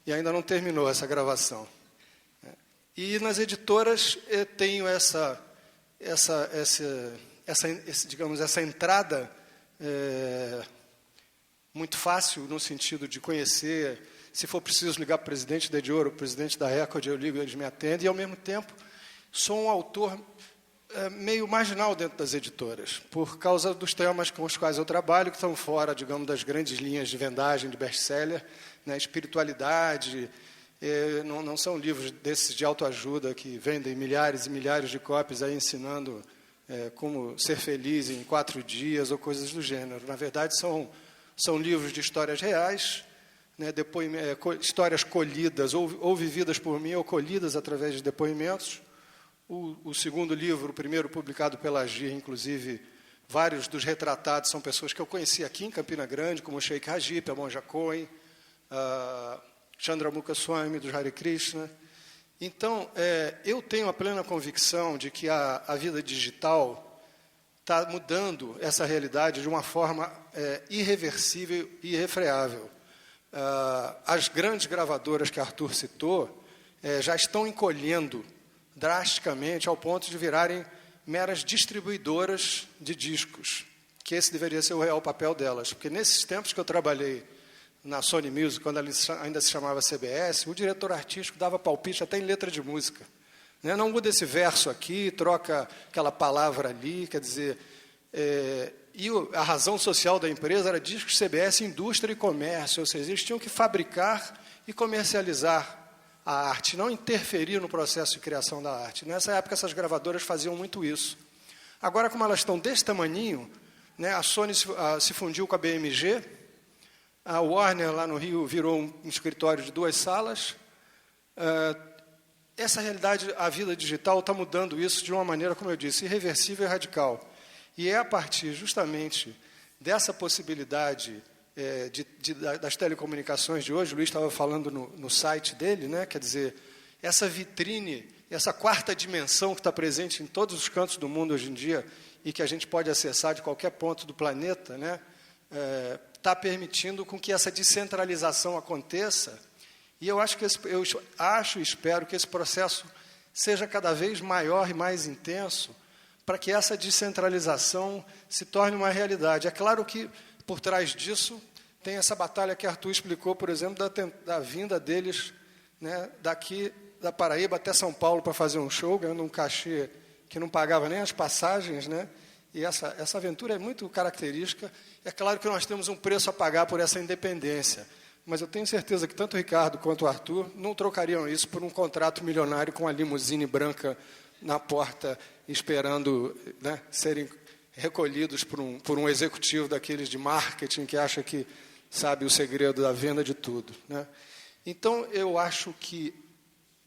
e ainda não terminou essa gravação. E nas editoras eu tenho digamos, essa entrada muito fácil, no sentido de conhecer. Se for preciso ligar para o presidente da Ediouro, o presidente da Record, eu ligo, eles me atendem. E, ao mesmo tempo, sou um autor meio marginal dentro das editoras, por causa dos temas com os quais eu trabalho, que estão fora, digamos, das grandes linhas de vendagem, de best-seller, né, espiritualidade. Não são livros desses de autoajuda que vendem milhares e milhares de cópias aí ensinando como Ser Feliz em 4 Dias ou coisas do gênero. Na verdade, são livros de histórias reais, né, histórias colhidas ou vividas por mim ou colhidas através de depoimentos. O segundo livro, o primeiro publicado pela Agir, inclusive, vários dos retratados são pessoas que eu conheci aqui em Campina Grande, como o Sheikh Rajip, a Monja Cohen, Chandramukha Swami, do Hare Krishna. Então, eu tenho a plena convicção de que a vida digital está mudando essa realidade de uma forma irreversível e irrefreável. As grandes gravadoras que Arthur citou já estão encolhendo drasticamente ao ponto de virarem meras distribuidoras de discos, que esse deveria ser o real papel delas. Porque nesses tempos que eu trabalhei na Sony Music, quando ela ainda se chamava CBS, o diretor artístico dava palpite até em letra de música. Né? Não muda esse verso aqui, troca aquela palavra ali, quer dizer... E a razão social da empresa era discos CBS, indústria e comércio, ou seja, eles tinham que fabricar e comercializar a arte, não interferir no processo de criação da arte. Nessa época, essas gravadoras faziam muito isso. Agora, como elas estão desse tamaninho, né, a Sony se fundiu com a BMG, a Warner, lá no Rio, virou um escritório de 2 salas. Essa realidade, a vida digital, está mudando isso de uma maneira, como eu disse, irreversível e radical. E é a partir, justamente, dessa possibilidade das telecomunicações de hoje, o Luiz estava falando no site dele, né? Quer dizer, essa vitrine, essa 4ª dimensão que está presente em todos os cantos do mundo hoje em dia e que a gente pode acessar de qualquer ponto do planeta, né? Está permitindo com que essa descentralização aconteça. E eu acho e espero que esse processo seja cada vez maior e mais intenso para que essa descentralização se torne uma realidade. É claro que, por trás disso, tem essa batalha que Arthur explicou, por exemplo, da vinda deles, né, daqui da Paraíba até São Paulo para fazer um show, ganhando um cachê que não pagava nem as passagens, né? E essa aventura é muito característica. É claro que nós temos um preço a pagar por essa independência, mas eu tenho certeza que tanto o Ricardo quanto o Arthur não trocariam isso por um contrato milionário com a limusine branca na porta, esperando, né, serem recolhidos por um executivo daqueles de marketing que acha que sabe o segredo da venda de tudo, né? Então, eu acho que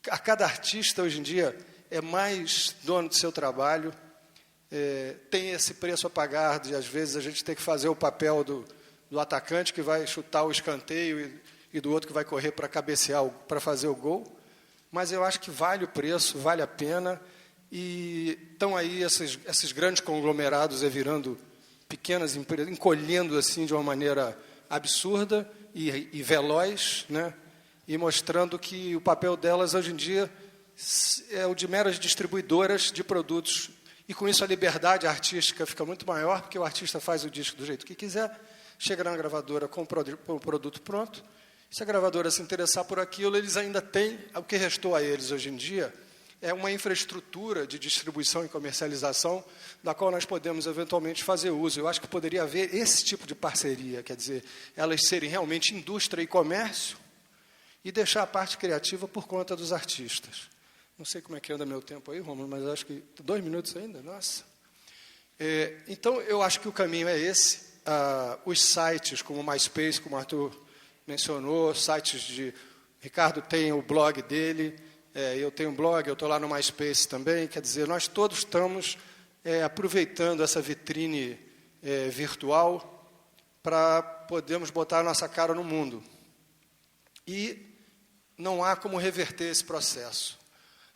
a cada artista, hoje em dia, é mais dono do seu trabalho, tem esse preço a pagar de, às vezes, a gente ter que fazer o papel do atacante que vai chutar o escanteio e do outro que vai correr para cabecear, para fazer o gol. Mas eu acho que vale o preço, vale a pena. E estão aí esses grandes conglomerados virando pequenas empresas, encolhendo assim de uma maneira absurda e veloz, né? E mostrando que o papel delas hoje em dia é o de meras distribuidoras de produtos. E com isso a liberdade artística fica muito maior, porque o artista faz o disco do jeito que quiser, chega na gravadora com o produto pronto. Se a gravadora se interessar por aquilo, eles ainda têm, o que restou a eles hoje em dia, é uma infraestrutura de distribuição e comercialização da qual nós podemos eventualmente fazer uso. Eu acho que poderia haver esse tipo de parceria, quer dizer, elas serem realmente indústria e comércio e deixar a parte criativa por conta dos artistas. Não sei como é que anda meu tempo aí, Rômulo, mas acho que 2 minutos ainda, nossa. Então, eu acho que o caminho é esse. Os sites, como o MySpace, como o Arthur mencionou, sites de... Ricardo tem o blog dele, eu tenho um blog, eu estou lá no MySpace também. Quer dizer, nós todos estamos aproveitando essa vitrine virtual para podermos botar a nossa cara no mundo. E não há como reverter esse processo.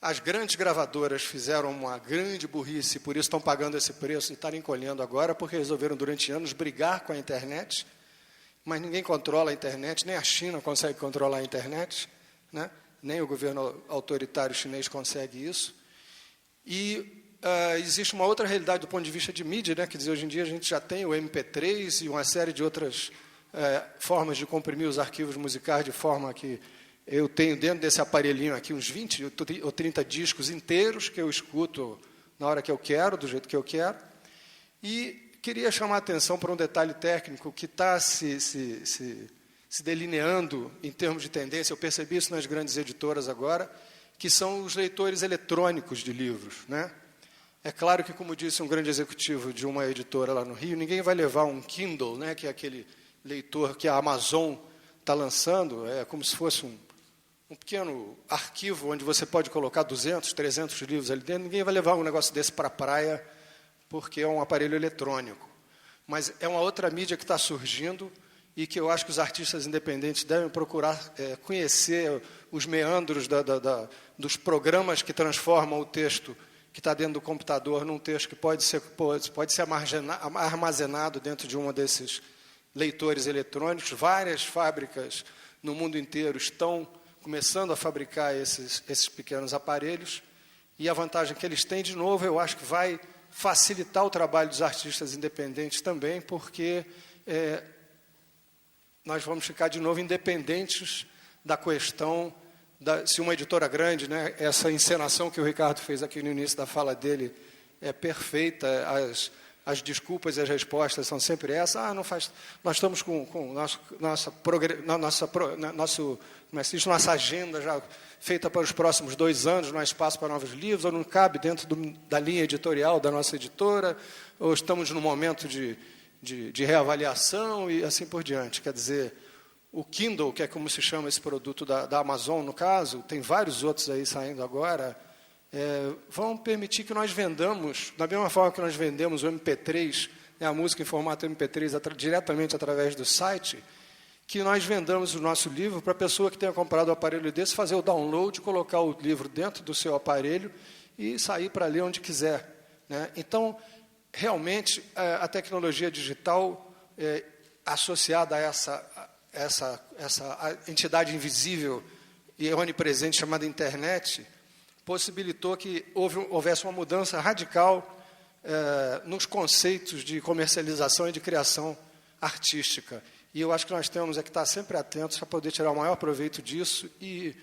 As grandes gravadoras fizeram uma grande burrice, por isso estão pagando esse preço e estão encolhendo agora, porque resolveram durante anos brigar com a internet, mas ninguém controla a internet, nem a China consegue controlar a internet, né? Nem o governo autoritário chinês consegue isso. E existe uma outra realidade do ponto de vista de mídia, né? Quer dizer, hoje em dia a gente já tem o MP3 e uma série de outras formas de comprimir os arquivos musicais de forma que eu tenho dentro desse aparelhinho aqui uns 20 ou 30 discos inteiros que eu escuto na hora que eu quero, do jeito que eu quero. E queria chamar a atenção para um detalhe técnico que está se delineando em termos de tendência. Eu percebi isso nas grandes editoras agora, que são os leitores eletrônicos de livros, né? É claro que, como disse um grande executivo de uma editora lá no Rio, ninguém vai levar um Kindle, né, que é aquele leitor que a Amazon está lançando, é como se fosse um pequeno arquivo onde você pode colocar 200, 300 livros ali dentro. Ninguém vai levar um negócio desse para a praia, porque é um aparelho eletrônico. Mas é uma outra mídia que está surgindo e que eu acho que os artistas independentes devem procurar conhecer os meandros dos programas que transformam o texto que está dentro do computador num texto que pode ser armazenado dentro de um desses leitores eletrônicos. Várias fábricas no mundo inteiro estão começando a fabricar esses pequenos aparelhos, e a vantagem que eles têm, de novo, eu acho que vai facilitar o trabalho dos artistas independentes também, porque nós vamos ficar de novo independentes da questão se uma editora grande, né, essa encenação que o Ricardo fez aqui no início da fala dele é perfeita, as desculpas e as respostas são sempre essas. Nós estamos com nossa agenda já feita para os próximos 2 anos, não há espaço para novos livros, ou não cabe dentro da linha editorial da nossa editora, ou estamos num momento de reavaliação e assim por diante. Quer dizer, o Kindle, que é como se chama esse produto da Amazon, no caso, tem vários outros aí saindo agora, vão permitir que nós vendamos, da mesma forma que nós vendemos o MP3, né, a música em formato MP3 diretamente através do site, que nós vendamos o nosso livro para a pessoa que tenha comprado um aparelho desse, fazer o download, colocar o livro dentro do seu aparelho e sair para ler onde quiser, né? Então, realmente, a tecnologia digital associada a essa entidade invisível e onipresente chamada internet, possibilitou que houvesse uma mudança radical nos conceitos de comercialização e de criação artística. E eu acho que nós temos que estar sempre atentos para poder tirar o maior proveito disso, e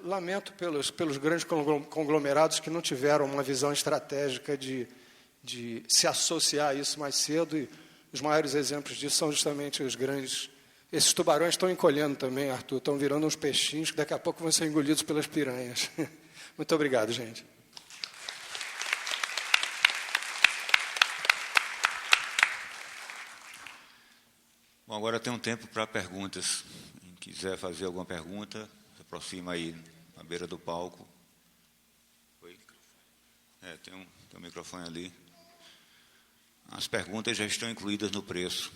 lamento pelos grandes conglomerados que não tiveram uma visão estratégica de se associar a isso mais cedo, e os maiores exemplos disso são justamente os grandes. Esses tubarões estão encolhendo também, Arthur, estão virando uns peixinhos que daqui a pouco vão ser engolidos pelas piranhas. Muito obrigado, gente. Bom, agora tem um tempo para perguntas. Quem quiser fazer alguma pergunta, se aproxima aí na beira do palco. Oi? Tem um microfone ali. As perguntas já estão incluídas no preço.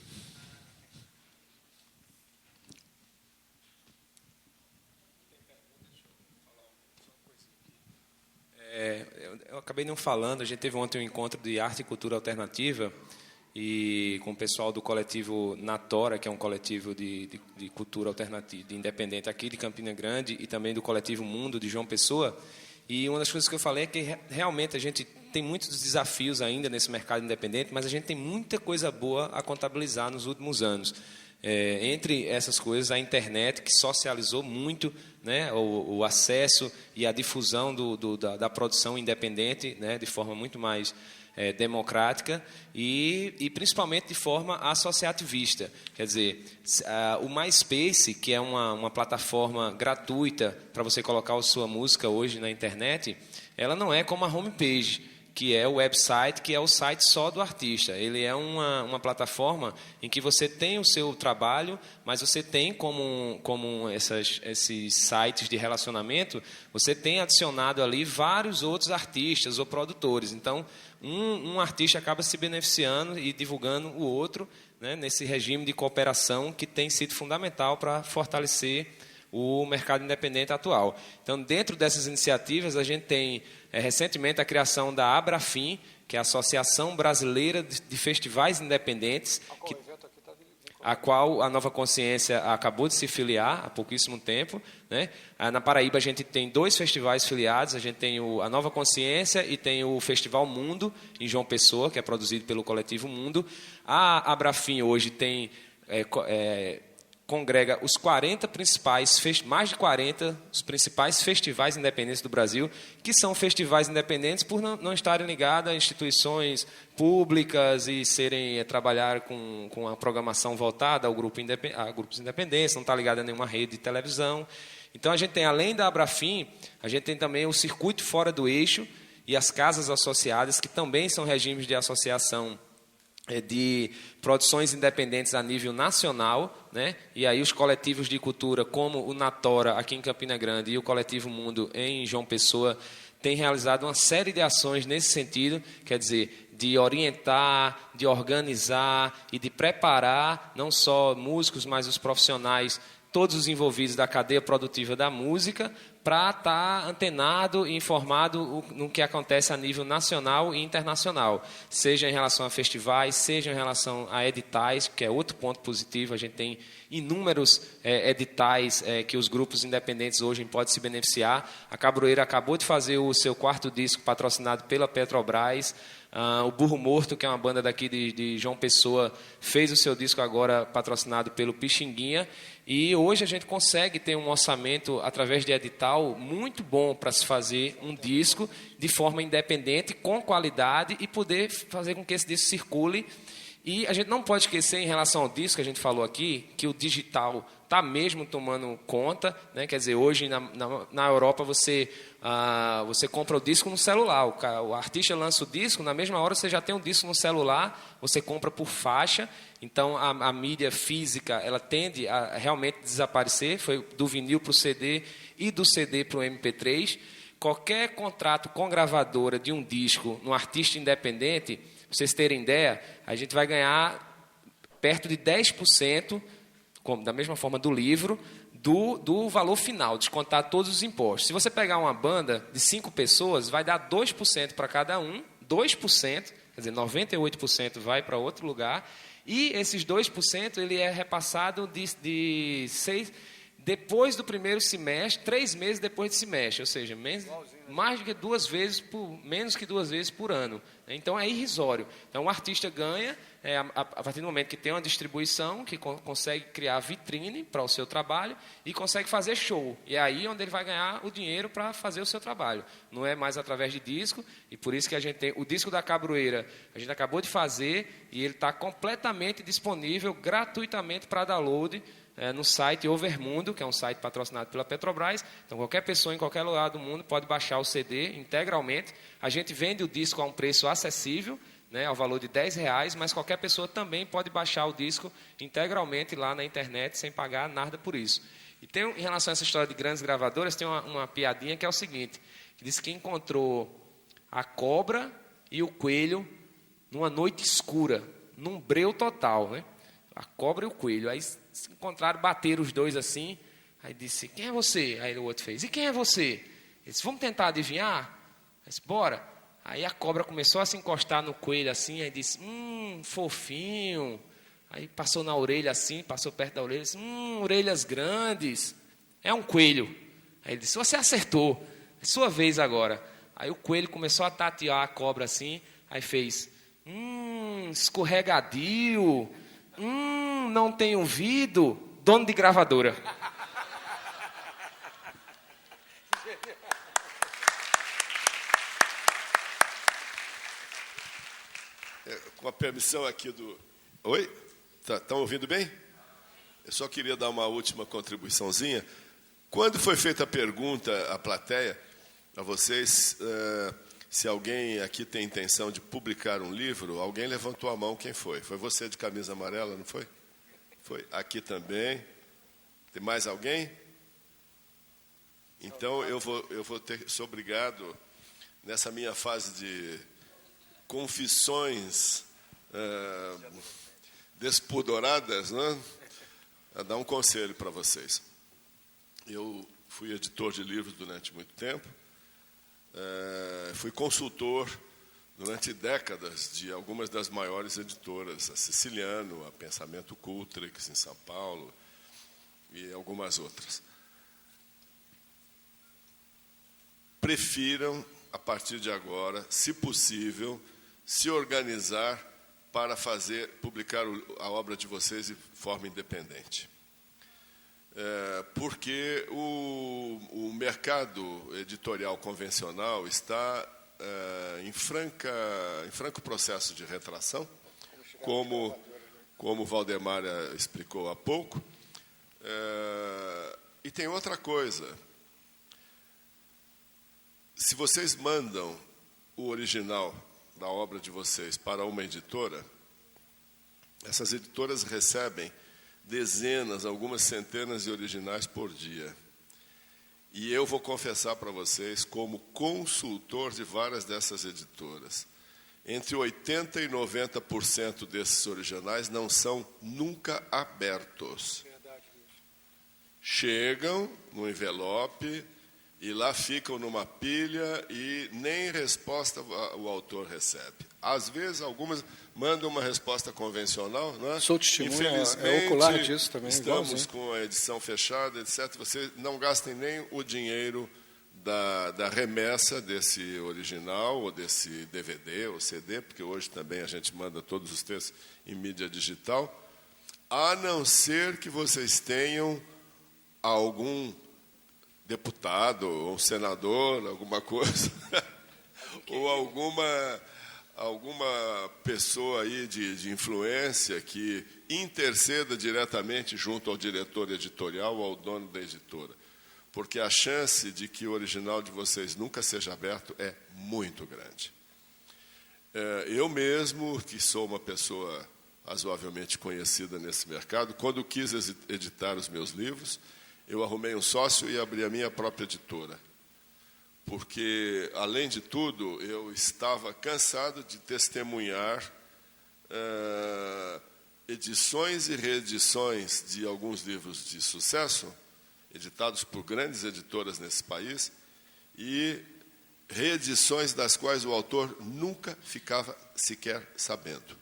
Eu acabei não falando, a gente teve ontem um encontro de arte e cultura alternativa e com o pessoal do coletivo Natora, que é um coletivo de cultura alternativa, de independente aqui de Campina Grande, e também do coletivo Mundo de João Pessoa. E uma das coisas que eu falei é que realmente a gente tem muitos desafios ainda nesse mercado independente, mas a gente tem muita coisa boa a contabilizar nos últimos anos. Entre essas coisas, a internet, que socializou muito, né, o acesso e a difusão da produção independente, né, de forma muito mais democrática e principalmente de forma associativista. Quer dizer, o MySpace, que é uma plataforma gratuita para você colocar a sua música hoje na internet, ela não é como a homepage, que é o website, que é o site só do artista. Ele é uma plataforma em que você tem o seu trabalho, mas você tem como esses sites de relacionamento, você tem adicionado ali vários outros artistas ou produtores. Então, um artista acaba se beneficiando e divulgando o outro, né, nesse regime de cooperação que tem sido fundamental para fortalecer o mercado independente atual. Então, dentro dessas iniciativas, a gente tem recentemente a criação da Abrafim, que é a Associação Brasileira de Festivais Independentes, a qual a Nova Consciência acabou de se filiar há pouquíssimo tempo, né? Na Paraíba a gente tem 2 festivais filiados, a gente tem a Nova Consciência e tem o Festival Mundo, em João Pessoa, que é produzido pelo Coletivo Mundo. A Abrafim hoje tem... congrega os 40 principais, mais de 40 os principais festivais independentes do Brasil, que são festivais independentes por não estarem ligados a instituições públicas e trabalhar com a programação voltada a grupos independentes, não está ligado a nenhuma rede de televisão. Então, a gente tem, além da Abrafim, a gente tem também o Circuito Fora do Eixo, e as casas associadas, que também são regimes de associação de produções independentes a nível nacional, né? E aí os coletivos de cultura, como o Natora, aqui em Campina Grande, e o Coletivo Mundo, em João Pessoa, têm realizado uma série de ações nesse sentido, quer dizer, de orientar, de organizar e de preparar não só músicos, mas os profissionais, todos os envolvidos da cadeia produtiva da música, para estar antenado e informado no que acontece a nível nacional e internacional, seja em relação a festivais, seja em relação a editais, que é outro ponto positivo. A gente tem inúmeros editais que os grupos independentes hoje podem se beneficiar. A Cabroeira acabou de fazer o seu 4º disco patrocinado pela Petrobras. O Burro Morto, que é uma banda daqui de João Pessoa, fez o seu disco agora patrocinado pelo Pixinguinha. E hoje a gente consegue ter um orçamento, através de edital, muito bom para se fazer um disco de forma independente, com qualidade, e poder fazer com que esse disco circule. E a gente não pode esquecer, em relação ao disco que a gente falou aqui, que o digital está mesmo tomando conta, né? Quer dizer, hoje na Europa você compra o disco no celular, o artista lança o disco, na mesma hora você já tem um disco no celular, você compra por faixa. Então a mídia física ela tende a realmente desaparecer, foi do vinil para o CD e do CD para o MP3. Qualquer contrato com gravadora de um disco, num artista independente, para vocês terem ideia, a gente vai ganhar perto de 10%, da mesma forma do livro, do valor final, descontar todos os impostos. Se você pegar uma banda de 5 pessoas, vai dar 2% para cada um, 2%, quer dizer, 98% vai para outro lugar, e esses 2% ele é repassado de 6... Depois do primeiro semestre, 3 meses depois do semestre, ou seja, mais do que 2 vezes menos que 2 vezes por ano. Então é irrisório. Então o artista ganha a partir do momento que tem uma distribuição, que consegue criar vitrine para o seu trabalho e consegue fazer show. E é aí onde ele vai ganhar o dinheiro para fazer o seu trabalho. Não é mais através de disco, e por isso que a gente tem o disco da Cabroeira, a gente acabou de fazer, e ele está completamente disponível, gratuitamente para download, no site Overmundo, que é um site patrocinado pela Petrobras. Então qualquer pessoa em qualquer lugar do mundo pode baixar o CD integralmente. A gente vende o disco a um preço acessível, né, ao valor de R$10, mas qualquer pessoa também pode baixar o disco integralmente lá na internet, sem pagar nada por isso. E tem, em relação a essa história de grandes gravadoras, tem uma piadinha que é o seguinte, que diz que encontrou a cobra e o coelho numa noite escura, num breu total, né? A cobra e o coelho. Aí se encontraram, bateram os dois assim. Aí disse, quem é você? Aí o outro fez, e quem é você? Ele disse, vamos tentar adivinhar? Aí disse, bora. Aí a cobra começou a se encostar no coelho assim, aí disse, fofinho. Aí passou na orelha assim, passou perto da orelha, disse, orelhas grandes. É um coelho. Aí ele disse, você acertou, é sua vez agora. Aí o coelho começou a tatear a cobra assim, aí fez, escorregadio, não tem ouvido, dono de gravadora. Com a permissão aqui do... Oi? Estão ouvindo bem? Eu só queria dar uma última contribuiçãozinha. Quando foi feita a pergunta à plateia, a vocês, se alguém aqui tem intenção de publicar um livro, alguém levantou a mão, quem foi? Foi você de camisa amarela, não foi? Foi. Aqui também. Tem mais alguém? Então, eu vou ser obrigado, nessa minha fase de confissões despodoradas, né, a dar um conselho para vocês. Eu fui editor de livros durante muito tempo, fui consultor durante décadas de algumas das maiores editoras, a Siciliano, a Pensamento Cultrix em São Paulo e algumas outras. Prefiram, a partir de agora, se possível, se organizar para publicar a obra de vocês de forma independente. Porque o mercado editorial convencional está em franco processo de retração, como o Valdemar explicou há pouco. E tem outra coisa. Se vocês mandam o original da obra de vocês para uma editora, essas editoras recebem dezenas, algumas centenas de originais por dia. E eu vou confessar para vocês, como consultor de várias dessas editoras, entre 80% e 90% desses originais não são nunca abertos. Chegam no envelope e lá ficam numa pilha e nem resposta o autor recebe. Às vezes, algumas mandam uma resposta convencional, não é? Sou testemunha, Infelizmente, é ocular disso também. estamos igualzinho. com a edição fechada, etc. Vocês não gastem nem o dinheiro da remessa desse original, ou desse DVD ou CD, porque hoje também a gente manda todos os textos em mídia digital, a não ser que vocês tenham algum deputado, ou senador, alguma coisa, ou alguma pessoa aí de influência que interceda diretamente junto ao diretor editorial ou ao dono da editora. Porque a chance de que o original de vocês nunca seja aberto é muito grande. Eu mesmo, que sou uma pessoa razoavelmente conhecida nesse mercado, quando quis editar os meus livros, eu arrumei um sócio e abri a minha própria editora. Porque, além de tudo, eu estava cansado de testemunhar edições e reedições de alguns livros de sucesso, editados por grandes editoras nesse país, e reedições das quais o autor nunca ficava sequer sabendo.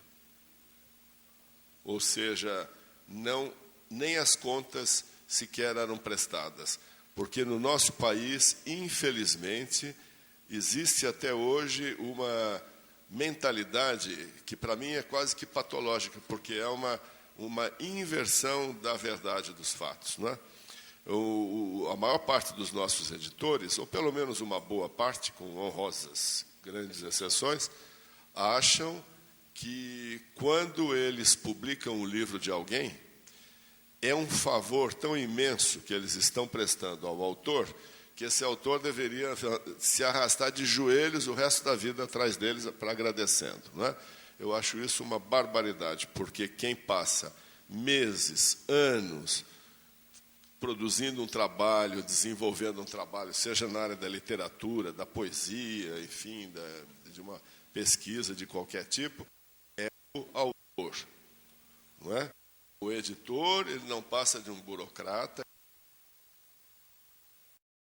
Ou seja, nem as contas sequer eram prestadas. Porque no nosso país, infelizmente, existe até hoje uma mentalidade que, para mim, é quase que patológica, porque é uma inversão da verdade dos fatos, não é? A maior parte dos nossos editores, ou pelo menos uma boa parte, com honrosas grandes exceções, acham que quando eles publicam um livro de alguém, é um favor tão imenso que eles estão prestando ao autor, que esse autor deveria se arrastar de joelhos o resto da vida atrás deles para agradecendo, não é? Eu acho isso uma barbaridade, porque quem passa meses, anos, produzindo um trabalho, desenvolvendo um trabalho, seja na área da literatura, da poesia, enfim, de uma pesquisa de qualquer tipo, é o autor, não é? O editor, ele não passa de um burocrata,